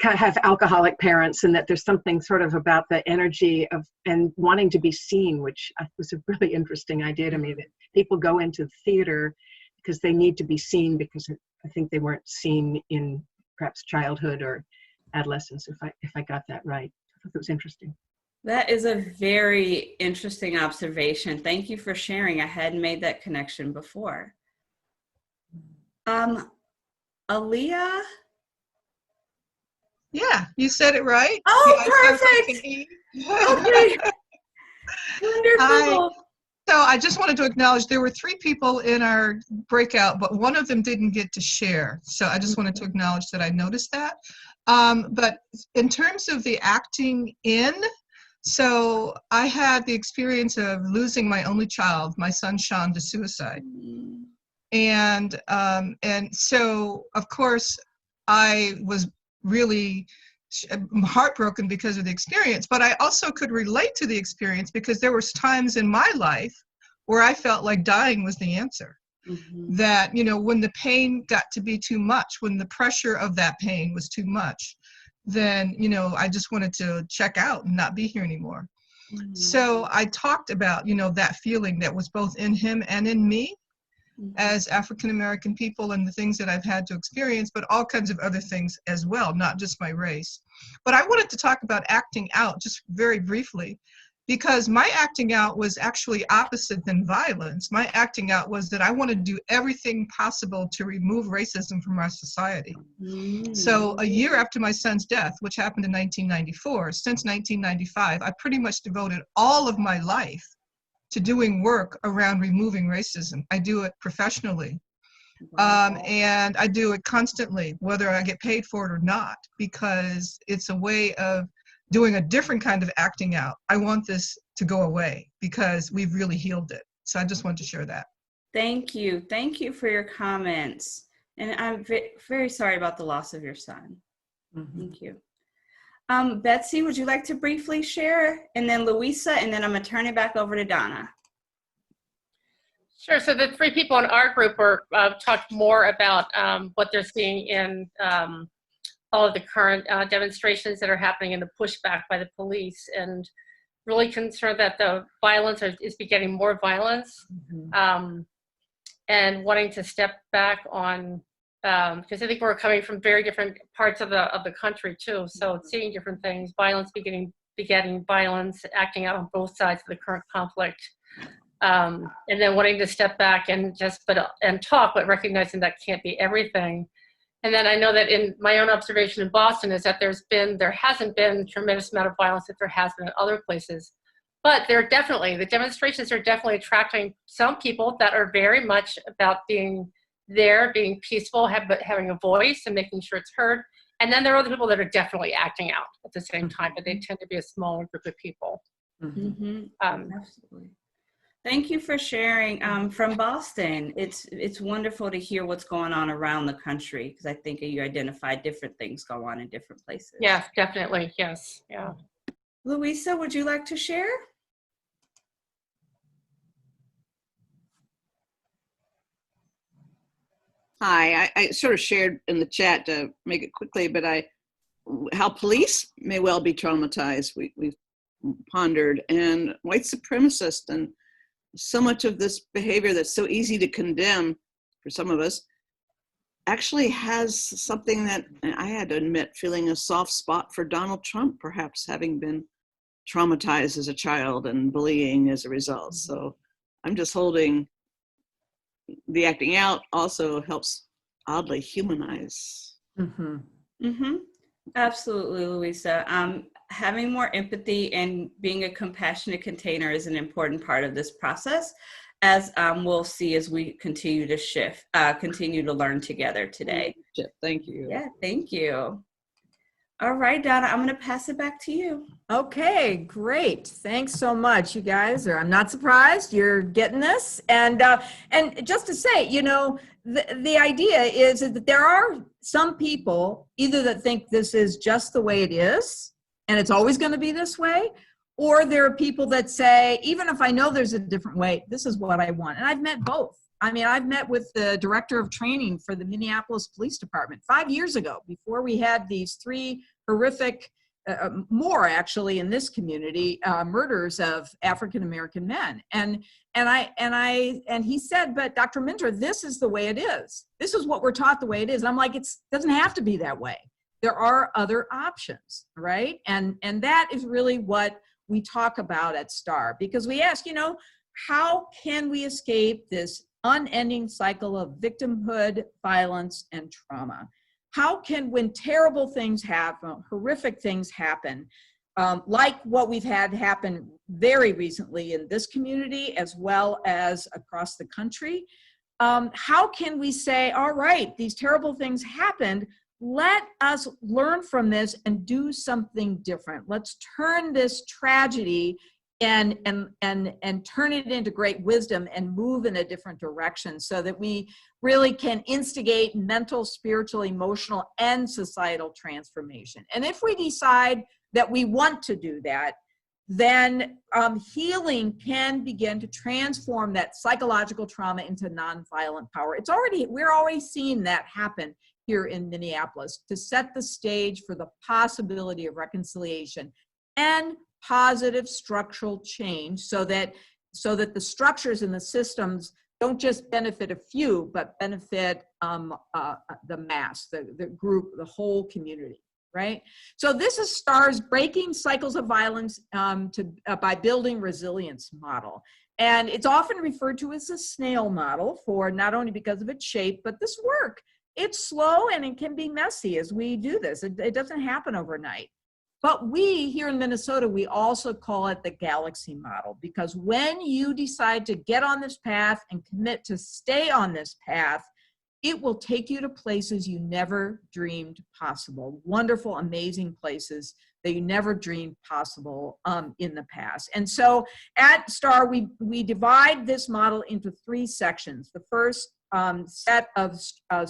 have alcoholic parents, and that there's something sort of about the energy of and wanting to be seen, which was a really interesting idea to me, that people go into theater because they need to be seen, because I think they weren't seen in perhaps childhood or adolescence, if I got that right. I thought that was interesting. That is a very interesting observation. Thank you for sharing. I hadn't made that connection before. Aaliyah? Yeah, you said it right. Oh, perfect. Okay. Wonderful. So I just wanted to acknowledge there were 3 people in our breakout, but one of them didn't get to share. So I just wanted to acknowledge that I noticed that. But in terms of the acting in, so I had the experience of losing my only child, my son Sean, to suicide. And so, of course, I was really heartbroken because of the experience, but I also could relate to the experience because there was times in my life where I felt like dying was the answer. That, you know, when the pain got to be too much, when the pressure of that pain was too much, then, you know, I just wanted to check out and not be here anymore. So I talked about, you know, that feeling that was both in him and in me as African-American people, and the things that I've had to experience, but all kinds of other things as well, not just my race. But I wanted to talk about acting out just very briefly, because my acting out was actually opposite than violence. My acting out was that I wanted to do everything possible to remove racism from our society. So a year after my son's death, which happened in 1994, since 1995, I pretty much devoted all of my life to doing work around removing racism. I do it professionally. And I do it constantly, whether I get paid for it or not, because it's a way of doing a different kind of acting out. I want this to go away because we've really healed it. So I just wanted to share that. Thank you. Thank you for your comments. And I'm very sorry about the loss of your son. Thank you. Betsy, would you like to briefly share? And then Louisa, and then I'm gonna turn it back over to Donna. Sure, so the 3 people in our group were talked more about what they're seeing in all of the current demonstrations that are happening and the pushback by the police, and really concerned that the violence is getting more violence, and wanting to step back on, because I think we're coming from very different parts of the country too, so seeing different things, violence begetting violence, acting out on both sides of the current conflict, and then wanting to step back and talk, but recognizing that can't be everything. And then I know that in my own observation in Boston is that there hasn't been a tremendous amount of violence that there has been in other places. But the demonstrations are definitely attracting some people that are very much about being there, being peaceful, having a voice and making sure it's heard. And then there are other people that are definitely acting out at the same time, but they tend to be a smaller group of people. Absolutely. Thank you for sharing from Boston. It's wonderful to hear what's going on around the country, because I think you identified different things go on in different places. Yes, definitely. Yes. Yeah. Louisa, would you like to share? Hi, I sort of shared in the chat to make it quickly, but how police may well be traumatized, we've pondered, and white supremacists, and so much of this behavior that's so easy to condemn for some of us actually has something that I had to admit, feeling a soft spot for Donald Trump, perhaps having been traumatized as a child and bullying as a result. So I'm just holding the acting out also helps oddly humanize. Absolutely, Louisa. Having more empathy and being a compassionate container is an important part of this process, as we'll see as we continue to shift, continue to learn together today. Thank you. Yeah, thank you. All right, Donna, I'm going to pass it back to you. Okay, great. Thanks so much, you guys. I'm not surprised you're getting this. And just to say, you know, the idea is that there are some people either that think this is just the way it is and it's always going to be this way, or there are people that say, even if I know there's a different way, this is what I want. And I've met both. I mean, I've met with the director of training for the Minneapolis Police Department 5 years ago, before we had these 3 horrific, more actually in this community, murders of African-American men. And he said, but Dr. Minter, this is the way it is. This is what we're taught the way it is. And I'm like, it doesn't have to be that way. There are other options, right? And that is really what we talk about at STAR, because we ask, you know, how can we escape this unending cycle of victimhood, violence, and trauma? How can, when terrible things happen, horrific things happen, like what we've had happen very recently in this community as well as across the country, how can we say, all right, these terrible things happened, let us learn from this and do something different. Let's turn this tragedy and turn it into great wisdom and move in a different direction, so that we really can instigate mental, spiritual, emotional, and societal transformation. And if we decide that we want to do that, then healing can begin to transform that psychological trauma into nonviolent power. We're already seeing that happen here in Minneapolis, to set the stage for the possibility of reconciliation and positive structural change, so that the structures and the systems don't just benefit a few, but benefit the mass, the group, the whole community, right? So this is STAR's Breaking Cycles of Violence by Building Resilience model. And it's often referred to as a snail model, for not only because of its shape, but this work. It's slow and it can be messy as we do this. It doesn't happen overnight. But we here in Minnesota, we also call it the galaxy model, because when you decide to get on this path and commit to stay on this path, it will take you to places you never dreamed possible. Wonderful, amazing places that you never dreamed possible in the past. And so at STAR, we divide this model into 3 sections. The first set of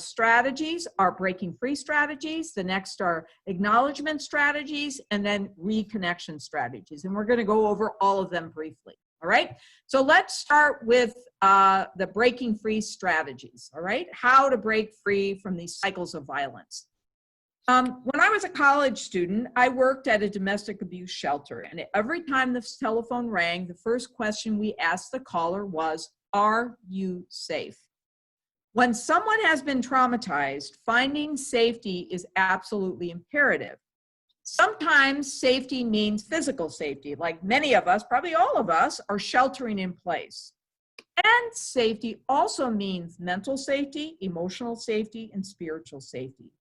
strategies are breaking free strategies. The next are acknowledgement strategies, and then reconnection strategies. And we're going to go over all of them briefly. All right. So let's start with the breaking free strategies. All right. How to break free from these cycles of violence. When I was a college student, I worked at a domestic abuse shelter. And every time the telephone rang, the first question we asked the caller was, "Are you safe?" When someone has been traumatized, finding safety is absolutely imperative. Sometimes safety means physical safety, like many of us, probably all of us, are sheltering in place. And safety also means mental safety, emotional safety, and spiritual safety.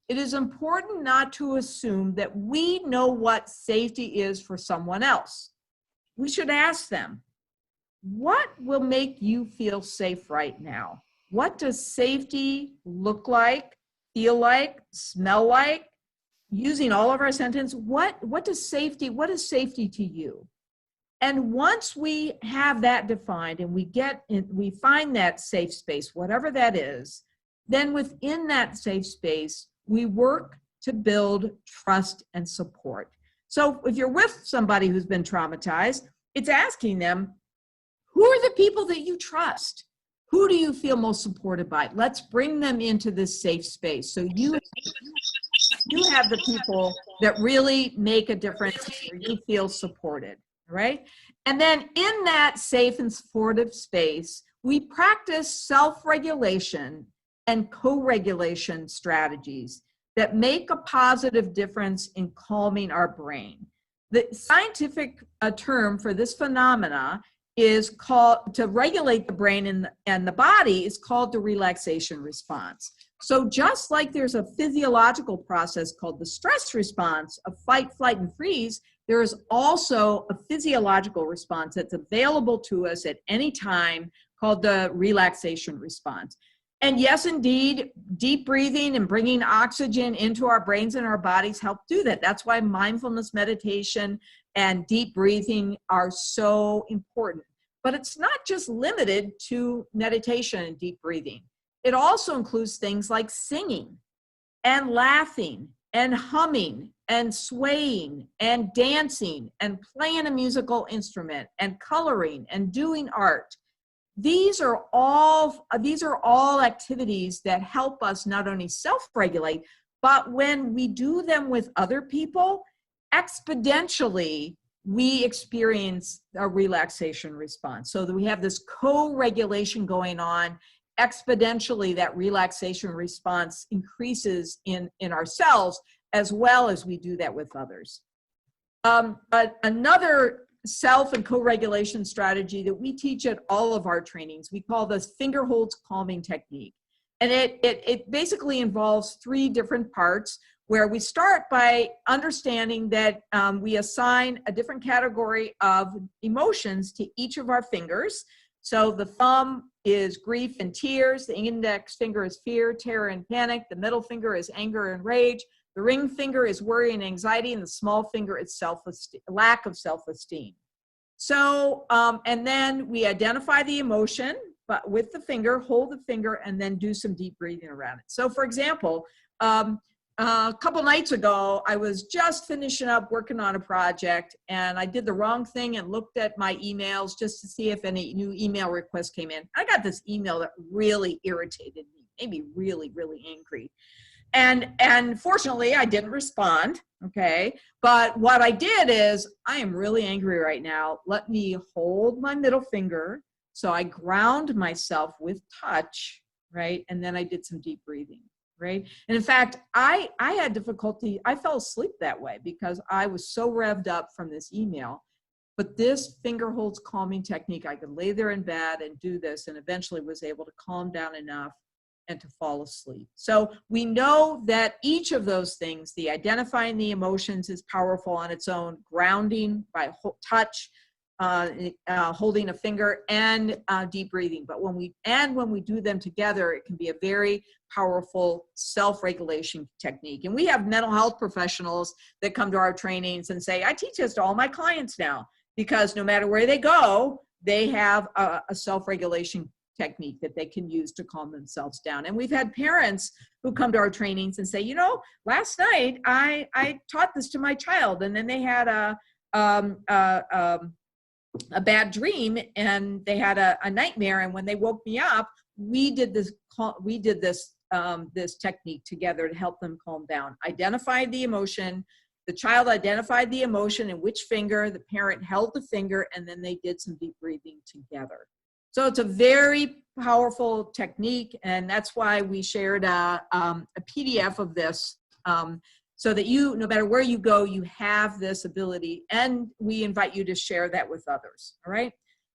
It is important not to assume that we know what safety is for someone else. We should ask them, what will make you feel safe right now? What does safety look like, feel like, smell like? Using all of our sentences, what is safety to you? And once we have that defined and we find that safe space, whatever that is, then within that safe space, we work to build trust and support. So if you're with somebody who's been traumatized, it's asking them, who are the people that you trust? Who do you feel most supported by? Let's bring them into this safe space. So you have the people that really make a difference, where you feel supported, right? And then in that safe and supportive space, we practice self-regulation and co-regulation strategies that make a positive difference in calming our brain. The scientific term for this phenomena is called, to regulate the brain and the body, is called the relaxation response. So just like there's a physiological process called the stress response of fight, flight, and freeze, there is also a physiological response that's available to us at any time called the relaxation response. And yes, indeed, deep breathing and bringing oxygen into our brains and our bodies help do that. That's why mindfulness meditation and deep breathing are so important. But it's not just limited to meditation and deep breathing. it also includes things like singing and laughing and humming and swaying and dancing and playing a musical instrument and coloring and doing art. These are all activities that help us not only self-regulate, but when we do them with other people, exponentially, we experience a relaxation response. So that we have this co-regulation going on. Exponentially, that relaxation response increases in ourselves as well as we do that with others. But another self and co-regulation strategy that we teach at all of our trainings, we call this finger holds calming technique. And it basically involves 3 different parts, where we start by understanding that we assign a different category of emotions to each of our fingers. So the thumb is grief and tears, the index finger is fear, terror, and panic, the middle finger is anger and rage, the ring finger is worry and anxiety, and the small finger is lack of self-esteem. So, and then we identify the emotion, but with the finger, hold the finger, and then do some deep breathing around it. So for example, a couple nights ago, I was just finishing up working on a project, and I did the wrong thing and looked at my emails just to see if any new email requests came in. I got this email that really irritated me, made me really, really angry. And fortunately, I didn't respond, okay? But what I did is, I am really angry right now. Let me hold my middle finger. So I ground myself with touch, right? And then I did some deep breathing. Right? And in fact, I had difficulty, I fell asleep that way because I was so revved up from this email. But this finger holds calming technique, I could lay there in bed and do this, and eventually was able to calm down enough and to fall asleep. So we know that each of those things, the identifying the emotions is powerful on its own, grounding by touch, holding a finger, and deep breathing. But when we do them together, it can be a very powerful self-regulation technique. And we have mental health professionals that come to our trainings and say, I teach this to all my clients now, because no matter where they go, they have a self-regulation technique that they can use to calm themselves down. And we've had parents who come to our trainings and say, you know, last night I taught this to my child, and then they had a bad dream, and they had a nightmare, and when they woke me up, we did this technique together to help them calm down. Identify the emotion, the child identified the emotion in which finger, the parent held the finger, and then they did some deep breathing together. So it's a very powerful technique, and that's why we shared a PDF of this, so that you, no matter where you go, you have this ability, and we invite you to share that with others, all right?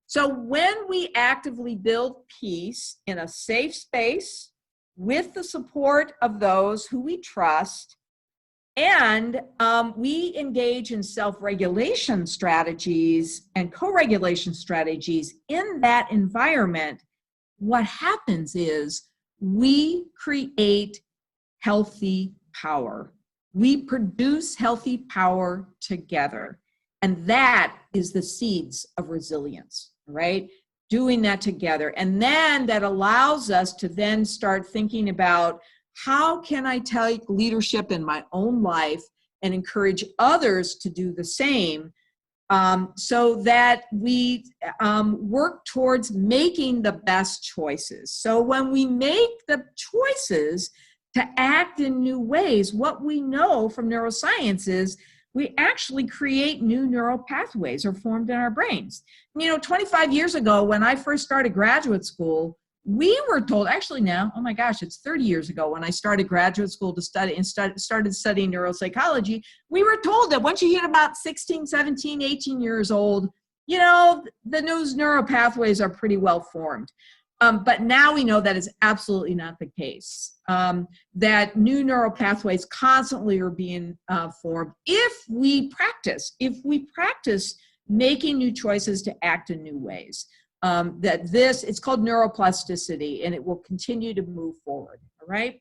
So when we actively build peace in a safe space with the support of those who we trust, and we engage in self-regulation strategies and co-regulation strategies in that environment, what happens is we create healthy power. We produce healthy power together. And that is the seeds of resilience, right? Doing that together. And then that allows us to then start thinking about, how can I take leadership in my own life and encourage others to do the same, so that we work towards making the best choices. So when we make the choices to act in new ways, what we know from neuroscience is we actually create new neural pathways are formed in our brains. You know, 25 years ago, when I first started graduate school, we were told, actually now, oh my gosh, it's 30 years ago when I started graduate school to study and started studying neuropsychology, we were told that once you hit about 16, 17, 18 years old, you know, those neural pathways are pretty well formed. But now we know that is absolutely not the case. That new neural pathways constantly are being formed if we practice making new choices to act in new ways. It's called neuroplasticity, and it will continue to move forward, all right?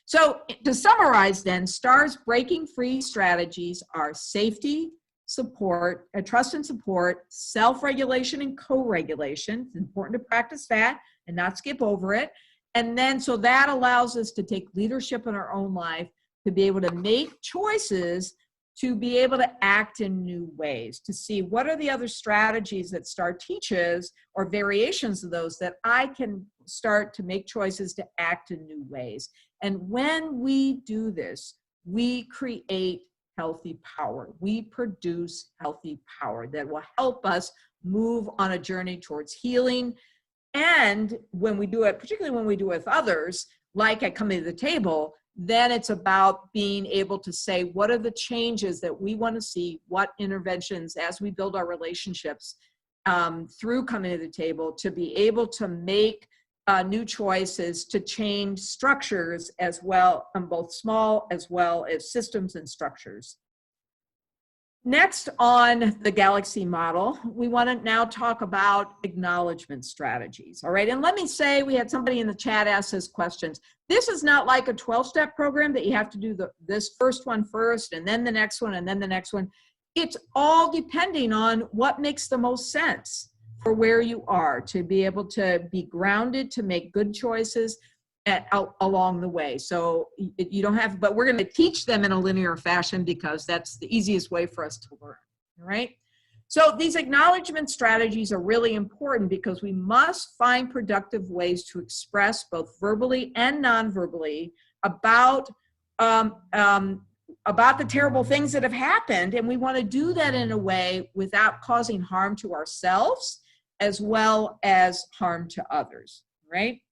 So to summarize then, STAR's breaking free strategies are safety, support, trust and support, self-regulation and co-regulation. It's important to practice that and not skip over it. And then, so that allows us to take leadership in our own life, to be able to make choices, to be able to act in new ways, to see what are the other strategies that STAR teaches or variations of those that I can start to make choices to act in new ways. And when we do this, we create healthy power. We produce healthy power that will help us move on a journey towards healing. And when we do it, particularly when we do it with others, like at Coming to the Table, then it's about being able to say, what are the changes that we want to see, what interventions as we build our relationships through Coming to the Table, to be able to make new choices, to change structures as well, both small as well as systems and structures. Next on the Galaxy model, we want to now talk about acknowledgement strategies. All right, and let me say, we had somebody in the chat ask us questions. This is not like a 12-step program that you have to do this first one first, and then the next one, and then the next one. It's all depending on what makes the most sense for where you are, to be able to be grounded, to make good choices along the way. So you don't have, but we're going to teach them in a linear fashion because that's the easiest way for us to learn, all right? So these acknowledgement strategies are really important because we must find productive ways to express both verbally and non-verbally about the terrible things that have happened, and we want to do that in a way without causing harm to ourselves as well as harm to others, right?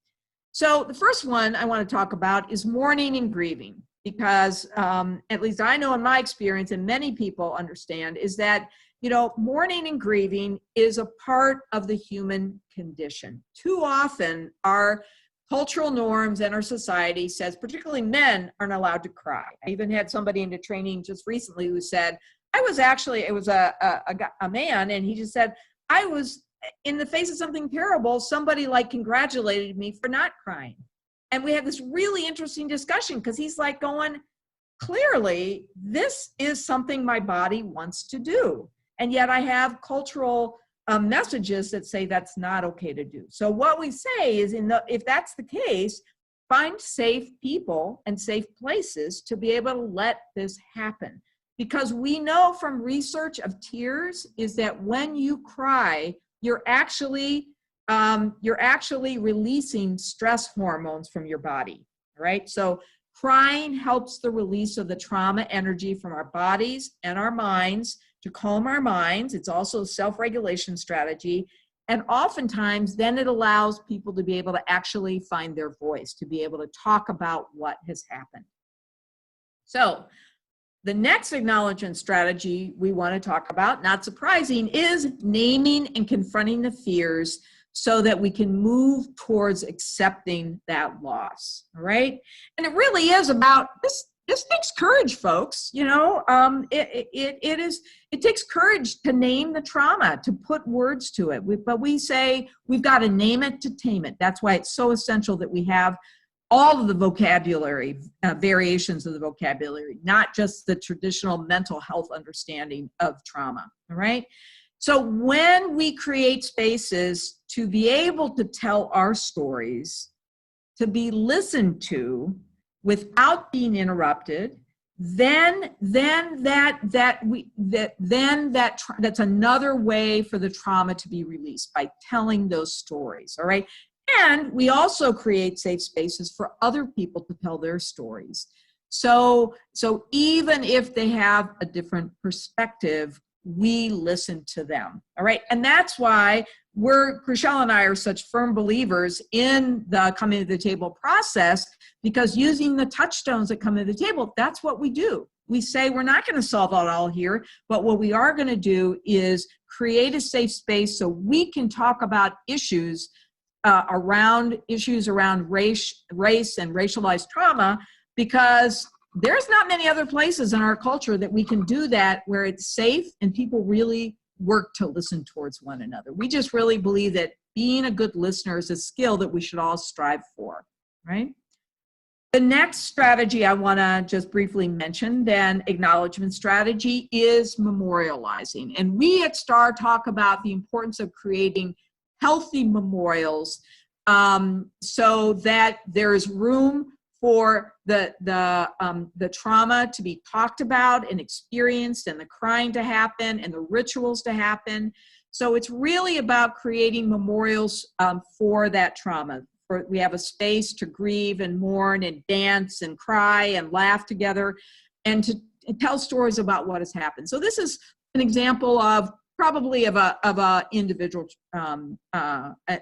So the first one I want to talk about is mourning and grieving, because at least I know in my experience, and many people understand, is that, you know, mourning and grieving is a part of the human condition. Too often our cultural norms and our society says, particularly men aren't allowed to cry. I even had somebody into training just recently who said, it was a man, and he just said, I was in the face of something terrible, somebody like congratulated me for not crying. And we had this really interesting discussion because he's like going, clearly, this is something my body wants to do. And yet I have cultural messages that say that's not okay to do. So what we say is, if that's the case, find safe people and safe places to be able to let this happen. Because we know from research of tears is that when you cry, you're actually releasing stress hormones from your body, right? So crying helps the release of the trauma energy from our bodies and our minds to calm our minds. It's also a self-regulation strategy. And oftentimes then it allows people to be able to actually find their voice, to be able to talk about what has happened. So the next acknowledgement strategy we want to talk about, not surprising, is naming and confronting the fears so that we can move towards accepting that loss, all right? And it really is about, this takes courage, folks, you know, it takes courage to name the trauma, to put words to it. But we say we've got to name it to tame it. That's why it's so essential that we have all of the vocabulary, variations of the vocabulary, not just the traditional mental health understanding of trauma, all right? So when we create spaces to be able to tell our stories, to be listened to without being interrupted, then that's another way for the trauma to be released, by telling those stories, all right? And we also create safe spaces for other people to tell their stories. So even if they have a different perspective, we listen to them, all right? And that's why Crixell and I are such firm believers in the Coming to the Table process, because using the touchstones that come to the table, that's what we do. We say we're not going to solve it all here, but what we are going to do is create a safe space so we can talk about issues around race and racialized trauma, because there's not many other places in our culture that we can do that where it's safe and people really work to listen towards one another. We just really believe that being a good listener is a skill that we should all strive for, right? The next strategy I want to just briefly mention, then, acknowledgement strategy, is memorializing. And we at STAR talk about the importance of creating healthy memorials so that there's room for the trauma to be talked about and experienced, and the crying to happen, and the rituals to happen. So it's really about creating memorials for that trauma. We have a space to grieve and mourn and dance and cry and laugh together, and to tell stories about what has happened. So this is an example of probably of a individual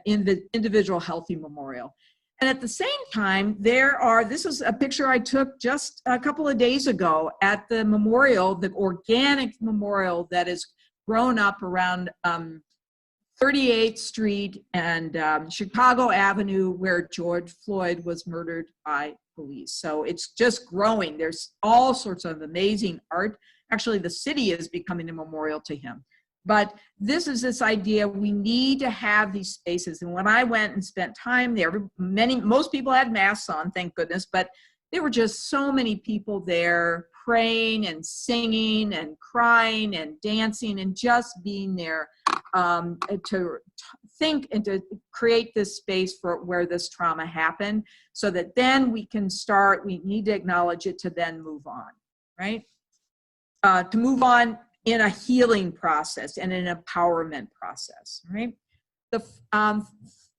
individual healthy memorial. And at the same time, this is a picture I took just a couple of days ago at the memorial, the organic memorial that is grown up around 38th Street and Chicago Avenue, where George Floyd was murdered by police. So it's just growing. There's all sorts of amazing art. Actually, the city is becoming a memorial to him. But this is this idea, we need to have these spaces. And when I went and spent time there, most people had masks on, thank goodness, but there were just so many people there praying and singing and crying and dancing and just being there to think and to create this space for where this trauma happened, so that then we can start, we need to acknowledge it to then move on, right? To move on in a healing process and an empowerment process, right? The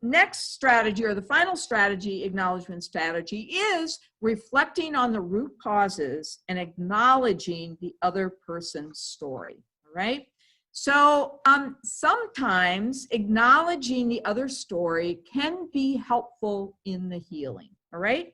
next strategy, or the final strategy, acknowledgement strategy, is reflecting on the root causes and acknowledging the other person's story, right? So sometimes acknowledging the other story can be helpful in the healing, all right?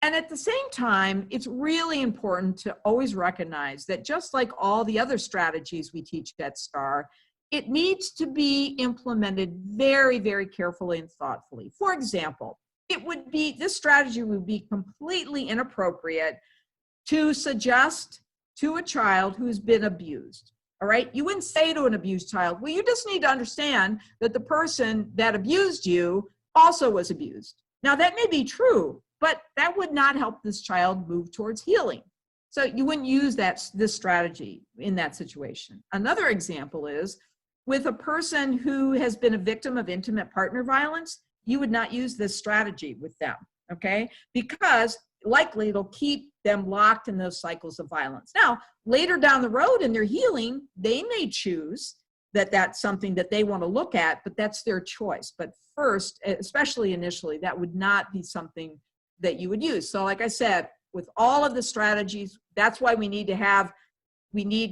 And at the same time, it's really important to always recognize that just like all the other strategies we teach at STAR, it needs to be implemented very, very carefully and thoughtfully. For example, this strategy would be completely inappropriate to suggest to a child who's been abused, all right? You wouldn't say to an abused child, well, you just need to understand that the person that abused you also was abused. Now, that may be true, but that would not help this child move towards healing. So you wouldn't use this strategy in that situation. Another example is with a person who has been a victim of intimate partner violence, you would not use this strategy with them, okay? Because likely it'll keep them locked in those cycles of violence. Now, later down the road in their healing, they may choose that that's something that they want to look at, but that's their choice. But first, especially initially, that would not be something that you would use. So like I said, with all of the strategies, that's why we need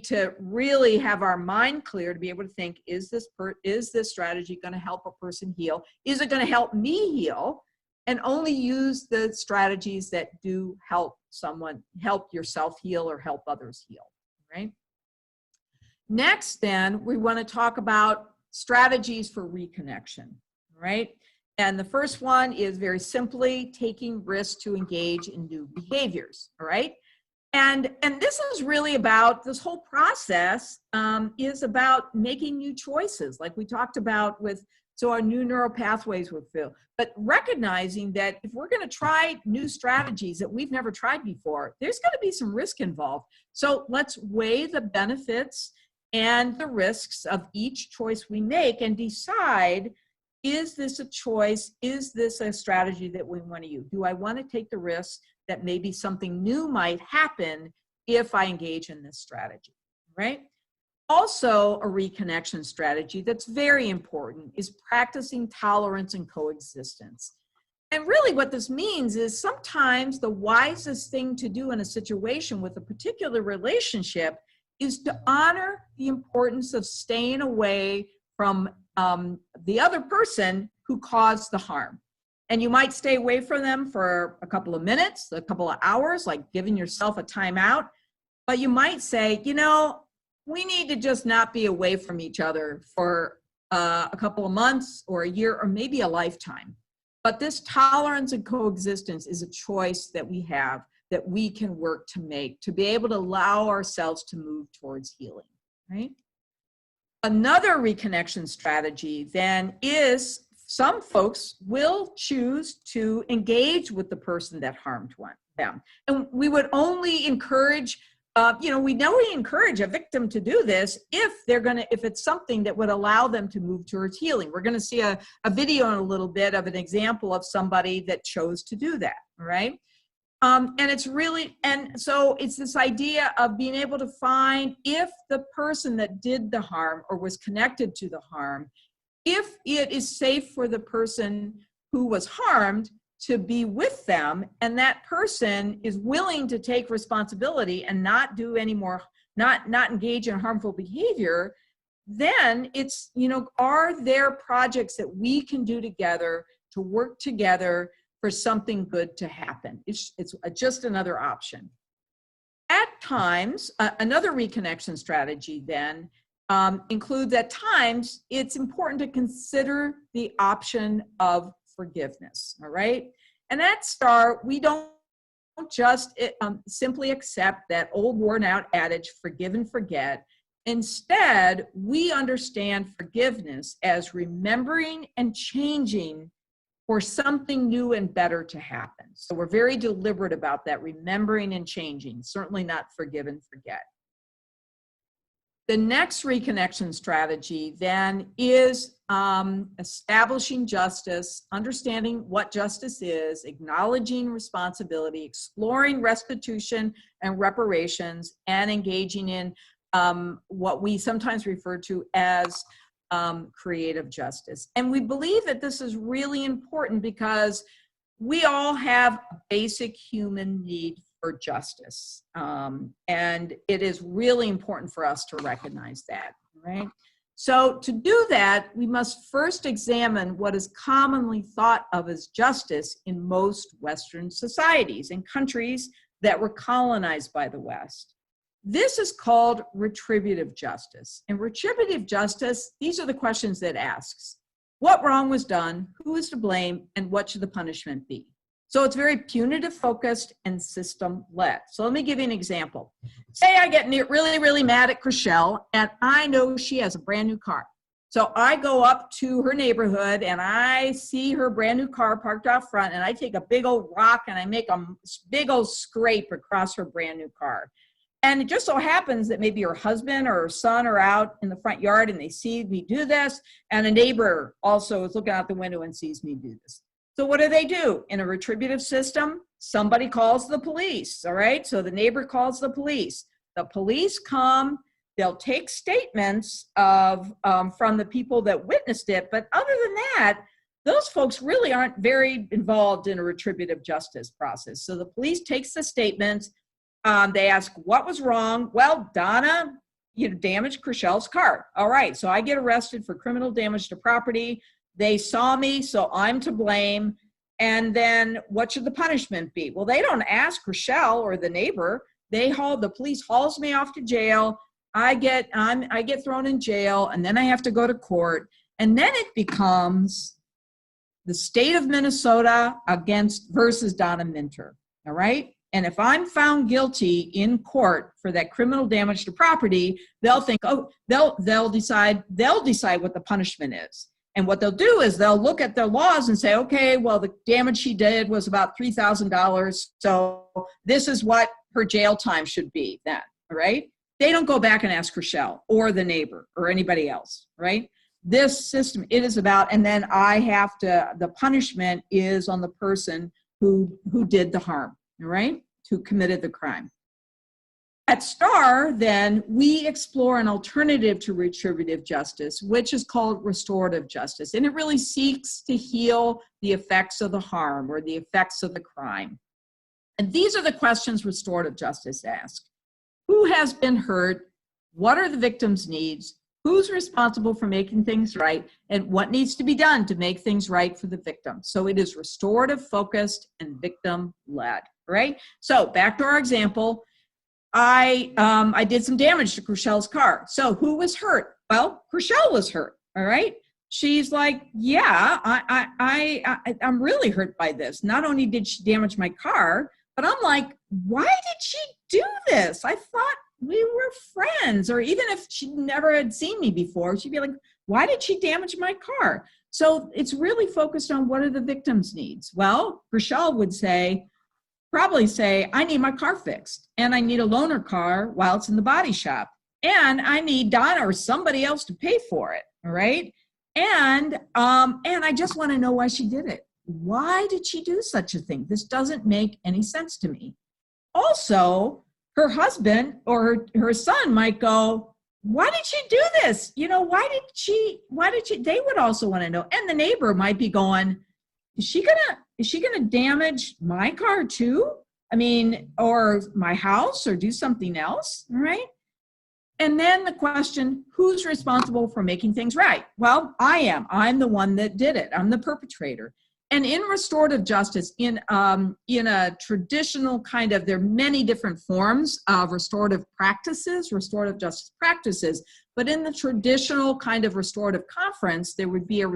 to really have our mind clear to be able to think, is this strategy going to help a person heal? Is it going to help me heal? And only use the strategies that do help yourself heal or help others heal, right? Next, then, we want to talk about strategies for reconnection, right? And the first one is very simply taking risks to engage in new behaviors, all right? And this is really about, this whole process is about making new choices, like we talked about with, so our new neural pathways will fill. But recognizing that if we're gonna try new strategies that we've never tried before, there's gonna be some risk involved. So let's weigh the benefits and the risks of each choice we make and decide, is this a choice? Is this a strategy that we want to use? Do I want to take the risk that maybe something new might happen if I engage in this strategy, right? Also, a reconnection strategy that's very important is practicing tolerance and coexistence. And really what this means is sometimes the wisest thing to do in a situation with a particular relationship is to honor the importance of staying away from the other person who caused the harm. And you might stay away from them for a couple of minutes, a couple of hours, like giving yourself a timeout. But you might say, you know, we need to just not be away from each other for a couple of months or a year or maybe a lifetime. But this tolerance and coexistence is a choice that we have that we can work to make to be able to allow ourselves to move towards healing, right? Another reconnection strategy then is some folks will choose to engage with the person that harmed them. And we would only encourage we know we encourage a victim to do this if it's something that would allow them to move towards healing. We're going to see a video in a little bit of an example of somebody that chose to do that, right? And so it's this idea of being able to find if the person that did the harm or was connected to the harm, if it is safe for the person who was harmed to be with them, and that person is willing to take responsibility and not do any more, not engage in harmful behavior, then it's, are there projects that we can do together to work together for something good to happen? It's just another option. At times, another reconnection strategy then includes at times, it's important to consider the option of forgiveness, all right? And at STAR, we don't just simply accept that old worn out adage, forgive and forget. Instead, we understand forgiveness as remembering and changing for something new and better to happen. So we're very deliberate about that, remembering and changing, certainly not forgive and forget. The next reconnection strategy then is establishing justice, understanding what justice is, acknowledging responsibility, exploring restitution and reparations, and engaging in what we sometimes refer to as creative justice. And we believe that this is really important because we all have a basic human need for justice. And it is really important for us to recognize that, right? So to do that, we must first examine what is commonly thought of as justice in most Western societies and countries that were colonized by the West. This is called retributive justice. And retributive justice, these are the questions that asks, what wrong was done, who is to blame, and what should the punishment be? So it's very punitive focused and system led. So let me give you an example. Say I get really, really mad at Crixell and I know she has a brand new car. So I go up to her neighborhood and I see her brand new car parked out front and I take a big old rock and I make a big old scrape across her brand new car. And it just so happens that maybe her husband or her son are out in the front yard and they see me do this, and a neighbor also is looking out the window and sees me do this. So what do? In a retributive system, somebody calls the police, all right? So the neighbor calls the police. The police come, they'll take statements of, from the people that witnessed it, but other than that, those folks really aren't very involved in a retributive justice process. So the police takes the statements, they ask what was wrong. Well, Donna, damaged Crixell's car. All right, so I get arrested for criminal damage to property. They saw me, so I'm to blame. And then what should the punishment be? Well, they don't ask Crixell or the neighbor. The police hauls me off to jail. I get thrown in jail, and then I have to go to court. And then it becomes the state of Minnesota versus Donna Minter. All right. And if I'm found guilty in court for that criminal damage to property, they'll think, oh, they'll decide what the punishment is. And what they'll do is they'll look at their laws and say, okay, well, the damage she did was about $3,000. So this is what her jail time should be then, right? They don't go back and ask Crixell or the neighbor or anybody else, right? This system, it is about, and then the punishment is on the person who did the harm, right? Who committed the crime. At STAR, then, we explore an alternative to retributive justice, which is called restorative justice. And it really seeks to heal the effects of the harm or the effects of the crime. And these are the questions restorative justice asks. Who has been hurt? What are the victim's needs? Who's responsible for making things right? And what needs to be done to make things right for the victim? So it is restorative focused and victim led, right? So back to our example. I did some damage to Crixell's car. So who was hurt? Well, Crixell was hurt, all right? She's like, yeah, I'm really hurt by this. Not only did she damage my car, but I'm like, why did she do this? I thought we were friends. Or even if she never had seen me before, she'd be like, why did she damage my car? So it's really focused on what are the victim's needs? Well, Crixell would say, probably say, I need my car fixed, and I need a loaner car while it's in the body shop, and I need Donna or somebody else to pay for it, all right? And I just want to know why she did it. Why did she do such a thing? This doesn't make any sense to me. Also, her husband or her son might go, why did she do this? You know, why did she, they would also want to know. And the neighbor might be going, is she gonna damage my car too? I mean, or my house, or do something else, all right? And then the question, who's responsible for making things right? Well, I am. I'm the one that did it. I'm the perpetrator. And in restorative justice, in a traditional kind of, there are many different forms of restorative practices, restorative justice practices, but in the traditional kind of restorative conference, there would be a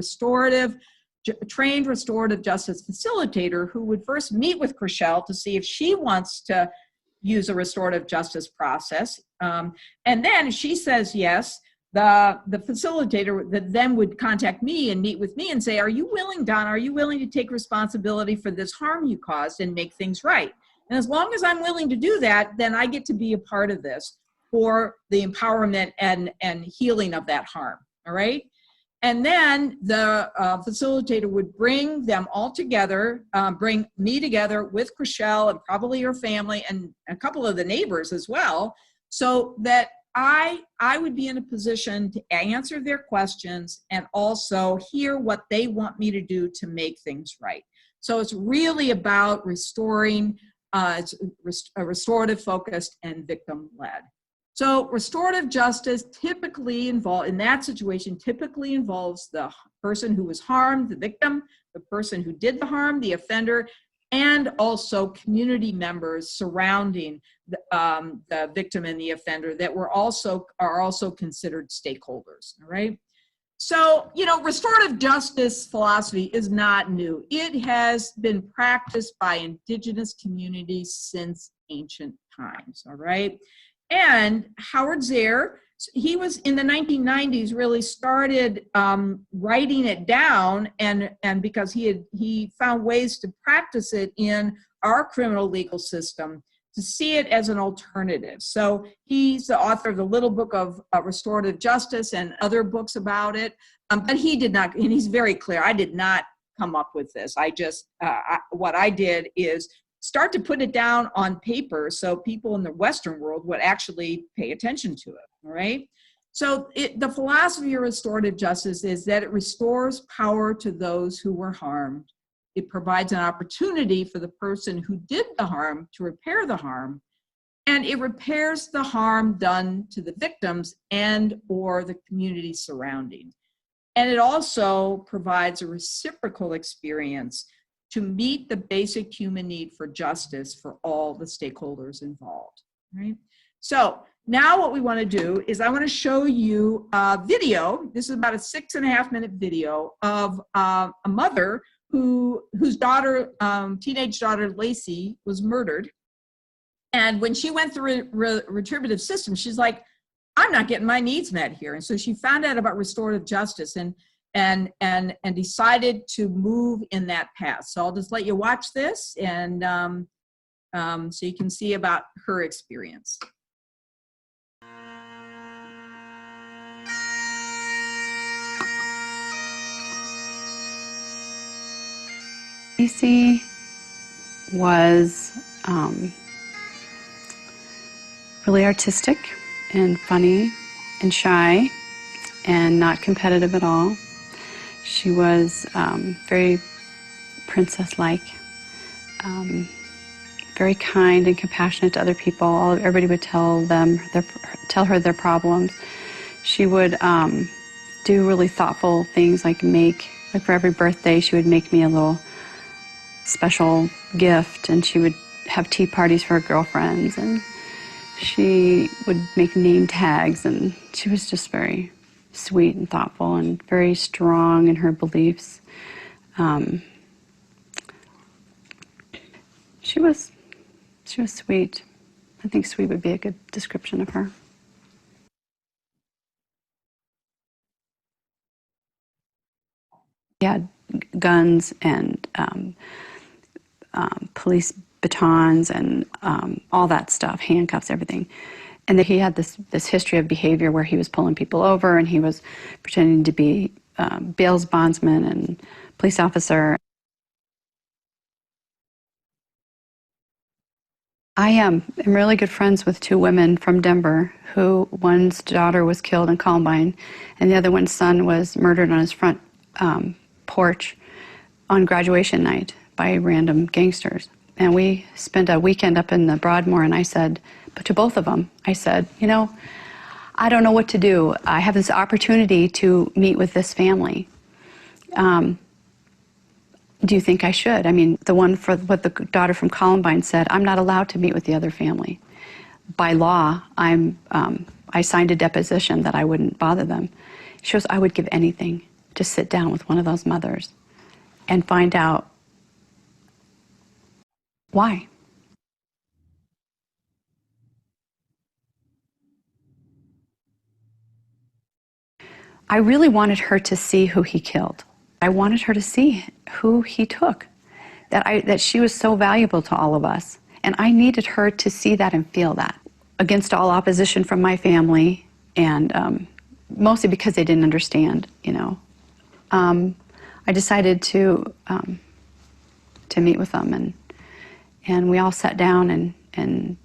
trained restorative justice facilitator who would first meet with Crixell to see if she wants to use a restorative justice process. And then if she says yes, the facilitator that then would contact me and meet with me and say, are you willing, Donna, are you willing to take responsibility for this harm you caused and make things right? And as long as I'm willing to do that, then I get to be a part of this for the empowerment and healing of that harm, all right? And then the facilitator would bring them all together, bring me together with Crixell and probably her family and a couple of the neighbors as well, so that I would be in a position to answer their questions and also hear what they want me to do to make things right. So it's really about restoring, it's restorative focused and victim led. So restorative justice typically in that situation, typically involves the person who was harmed, the victim, the person who did the harm, the offender, and also community members surrounding the victim and the offender that are also considered stakeholders, all right? So, you know, restorative justice philosophy is not new. It has been practiced by indigenous communities since ancient times, all right? And Howard Zehr, he was in the 1990s really started writing it down, and because he found ways to practice it in our criminal legal system to see it as an alternative. So he's the author of the Little Book of Restorative Justice and other books about it. But he did not, and he's very clear, I did not come up with this. I just, what I did is start to put it down on paper so people in the Western world would actually pay attention to it, all right? So the philosophy of restorative justice is that it restores power to those who were harmed. It provides an opportunity for the person who did the harm to repair the harm, and it repairs the harm done to the victims and or the community surrounding. And it also provides a reciprocal experience to meet the basic human need for justice for all the stakeholders involved, right? So now what we want to do is I want to show you a video. This is about a 6.5-minute video of a mother whose daughter, teenage daughter Lacey, was murdered. And when she went through retributive system, she's like, I'm not getting my needs met here. And so she found out about restorative justice and decided to move in that path. So I'll just let you watch this, and so you can see about her experience. Lacey was really artistic and funny and shy and not competitive at all. She was very princess-like, very kind and compassionate to other people. Everybody would tell her their problems. She would do really thoughtful things, like for every birthday, she would make me a little special gift, and she would have tea parties for her girlfriends, and she would make name tags, and she was just very sweet and thoughtful and very strong in her beliefs. She was sweet. I think sweet would be a good description of her. She had guns and police batons and all that stuff, handcuffs, everything. And that he had this history of behavior where he was pulling people over and he was pretending to be bail bondsman and police officer. I am really good friends with two women from Denver who one's daughter was killed in Columbine and the other one's son was murdered on his front porch on graduation night by random gangsters. And we spent a weekend up in the Broadmoor, and I said, but to both of them, I said, you know, I don't know what to do. I have this opportunity to meet with this family. Do you think I should? I mean, the one for what the daughter from Columbine said, I'm not allowed to meet with the other family. By law, I signed a deposition that I wouldn't bother them. She goes, I would give anything to sit down with one of those mothers and find out why. I really wanted her to see who he killed. I wanted her to see who he took, that she was so valuable to all of us. And I needed her to see that and feel that. Against all opposition from my family, and mostly because they didn't understand, you know. I decided to meet with them, and we all sat down and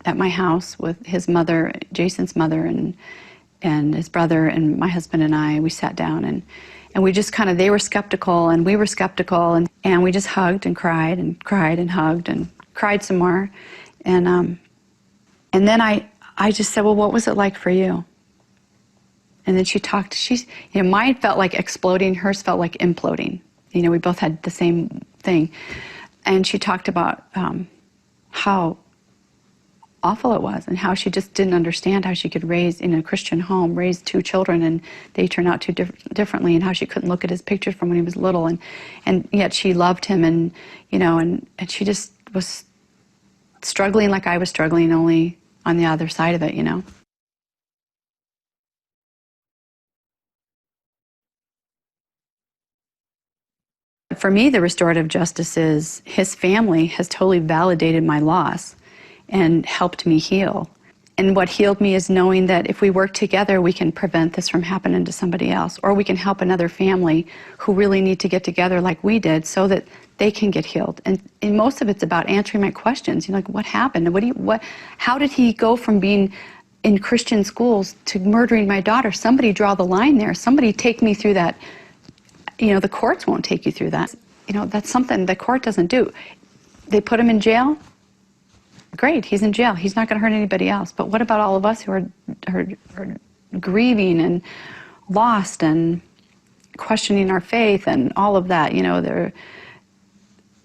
at my house with his mother, Jason's mother, and his brother, and my husband and I. We sat down and we just kind of, they were skeptical and we were skeptical, and we just hugged and cried and hugged and cried some more, and then I just said, well, what was it like for you? And then she talked. You know, mine felt like exploding, hers felt like imploding. You know, we both had the same thing. And she talked about how awful it was and how she just didn't understand how she could raise, in a Christian home, raise two children and they turn out too differently, and how she couldn't look at his pictures from when he was little, and yet she loved him, and, you know, and she just was struggling like I was struggling, only on the other side of it, you know. For me, the restorative justice is his family has totally validated my loss and helped me heal. And what healed me is knowing that if we work together, we can prevent this from happening to somebody else, or we can help another family who really need to get together like we did so that they can get healed. And most of it's about answering my questions. You know, like, what happened? How did he go from being in Christian schools to murdering my daughter? Somebody draw the line there. Somebody take me through that. You know, the courts won't take you through that. You know, that's something the court doesn't do. They put him in jail. Great, he's in jail. He's not going to hurt anybody else. But what about all of us who are grieving and lost and questioning our faith and all of that? You know, they're,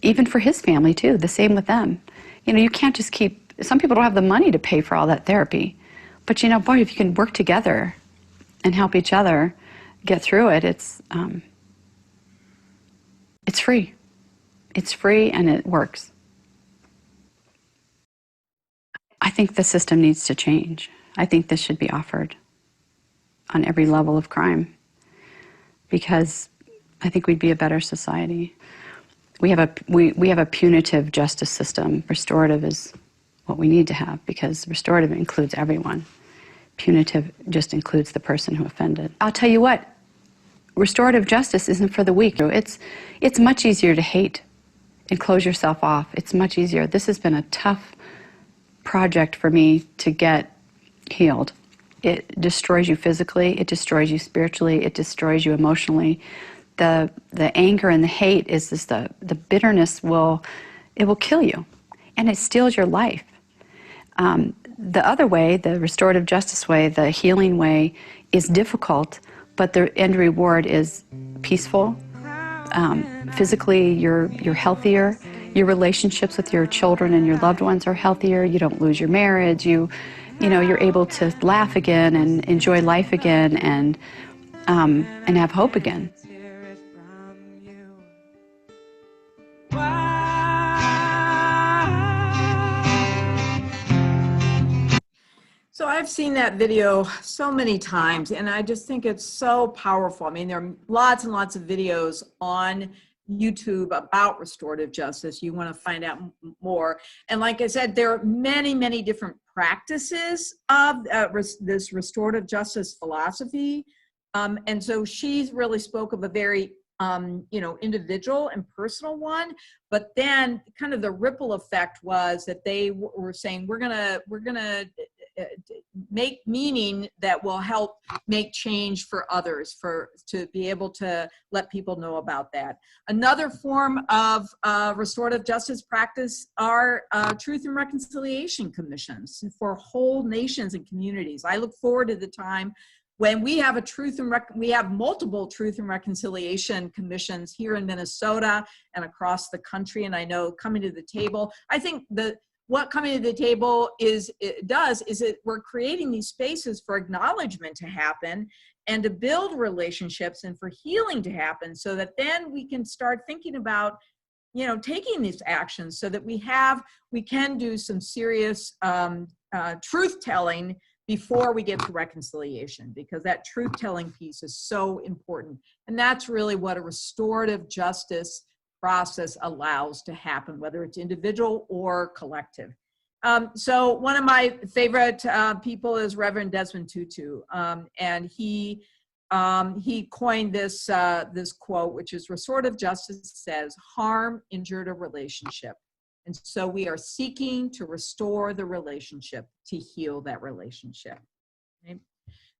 even for his family too, the same with them. You know, you can't just keep, some people don't have the money to pay for all that therapy. But, you know, boy, if you can work together and help each other get through it, it's free. It's free and it works. I think the system needs to change. I think this should be offered on every level of crime, because I think we'd be a better society. We have a punitive justice system. Restorative is what we need to have, because restorative includes everyone. Punitive just includes the person who offended. I'll tell you what, restorative justice isn't for the weak. It's much easier to hate and close yourself off. It's much easier. This has been a tough project for me to get healed. It destroys you physically, it destroys you spiritually, it destroys you emotionally. The anger and the hate is just the bitterness will kill you, and it steals your life. The other way, the restorative justice way, the healing way, is difficult, but the end reward is peaceful. Physically, you're healthier. Your relationships with your children and your loved ones are healthier. You don't lose your marriage. You know, you're able to laugh again and enjoy life again, and have hope again. So I've seen that video so many times, and I just think it's so powerful. I mean, there are lots and lots of videos on YouTube about restorative justice, you want to find out more. And like I said, there are many, many different practices of this restorative justice philosophy. And so she's really spoke of a very, individual and personal one, but then kind of the ripple effect was that they were saying, we're gonna make meaning that will help make change for others, to be able to let people know about that. Another form of restorative justice practice are truth and reconciliation commissions for whole nations and communities. I look forward to the time when we have we have multiple truth and reconciliation commissions here in Minnesota and across the country. And I know Coming to the Table, I think what Coming to the Table does is we're creating these spaces for acknowledgement to happen and to build relationships and for healing to happen, so that then we can start thinking about, taking these actions so that we can do some serious truth telling before we get to reconciliation, because that truth-telling piece is so important. And that's really what a restorative justice process allows to happen, whether it's individual or collective. So one of my favorite people is Reverend Desmond Tutu, and he coined this quote, which is, restorative justice says, harm injured a relationship. And so we are seeking to restore the relationship, to heal that relationship. Okay?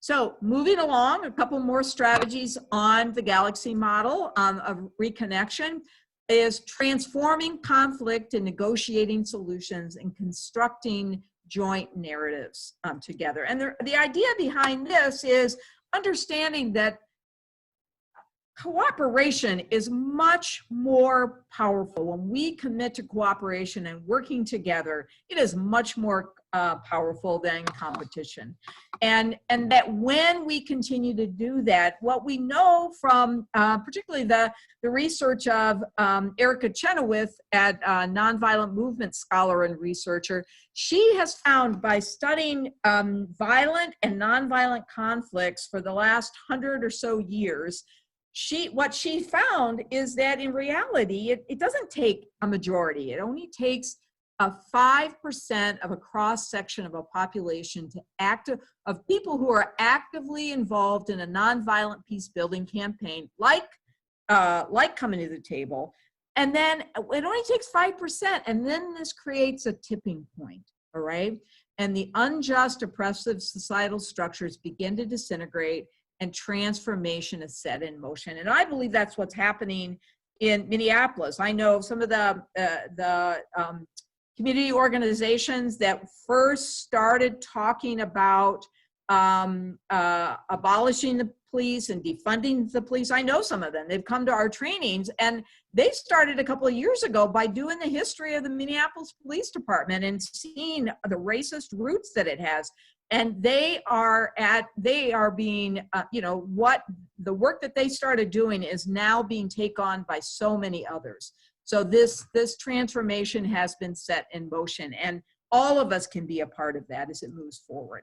So moving along, a couple more strategies on the Galaxy model of reconnection is transforming conflict and negotiating solutions and constructing joint narratives together. And the idea behind this is understanding that cooperation is much more powerful. When we commit to cooperation and working together, it is much more powerful than competition. And that when we continue to do that, what we know from particularly the research of Erica Chenoweth, at nonviolent movement scholar and researcher, she has found by studying violent and nonviolent conflicts for the last 100 or so years, what she found is that in reality, it doesn't take a majority. It only takes a 5% of a cross-section of a population of people who are actively involved in a nonviolent peace-building campaign, like Coming to the Table. And then it only takes 5%, and then this creates a tipping point, all right? And the unjust, oppressive societal structures begin to disintegrate, and transformation is set in motion. And I believe that's what's happening in Minneapolis. I know some of the community organizations that first started talking about abolishing the police and defunding the police. I know some of them. They've come to our trainings, and they started a couple of years ago by doing the history of the Minneapolis Police Department and seeing the racist roots that it has. And they are being, what the work that they started doing is now being taken on by so many others. So this transformation has been set in motion, and all of us can be a part of that as it moves forward.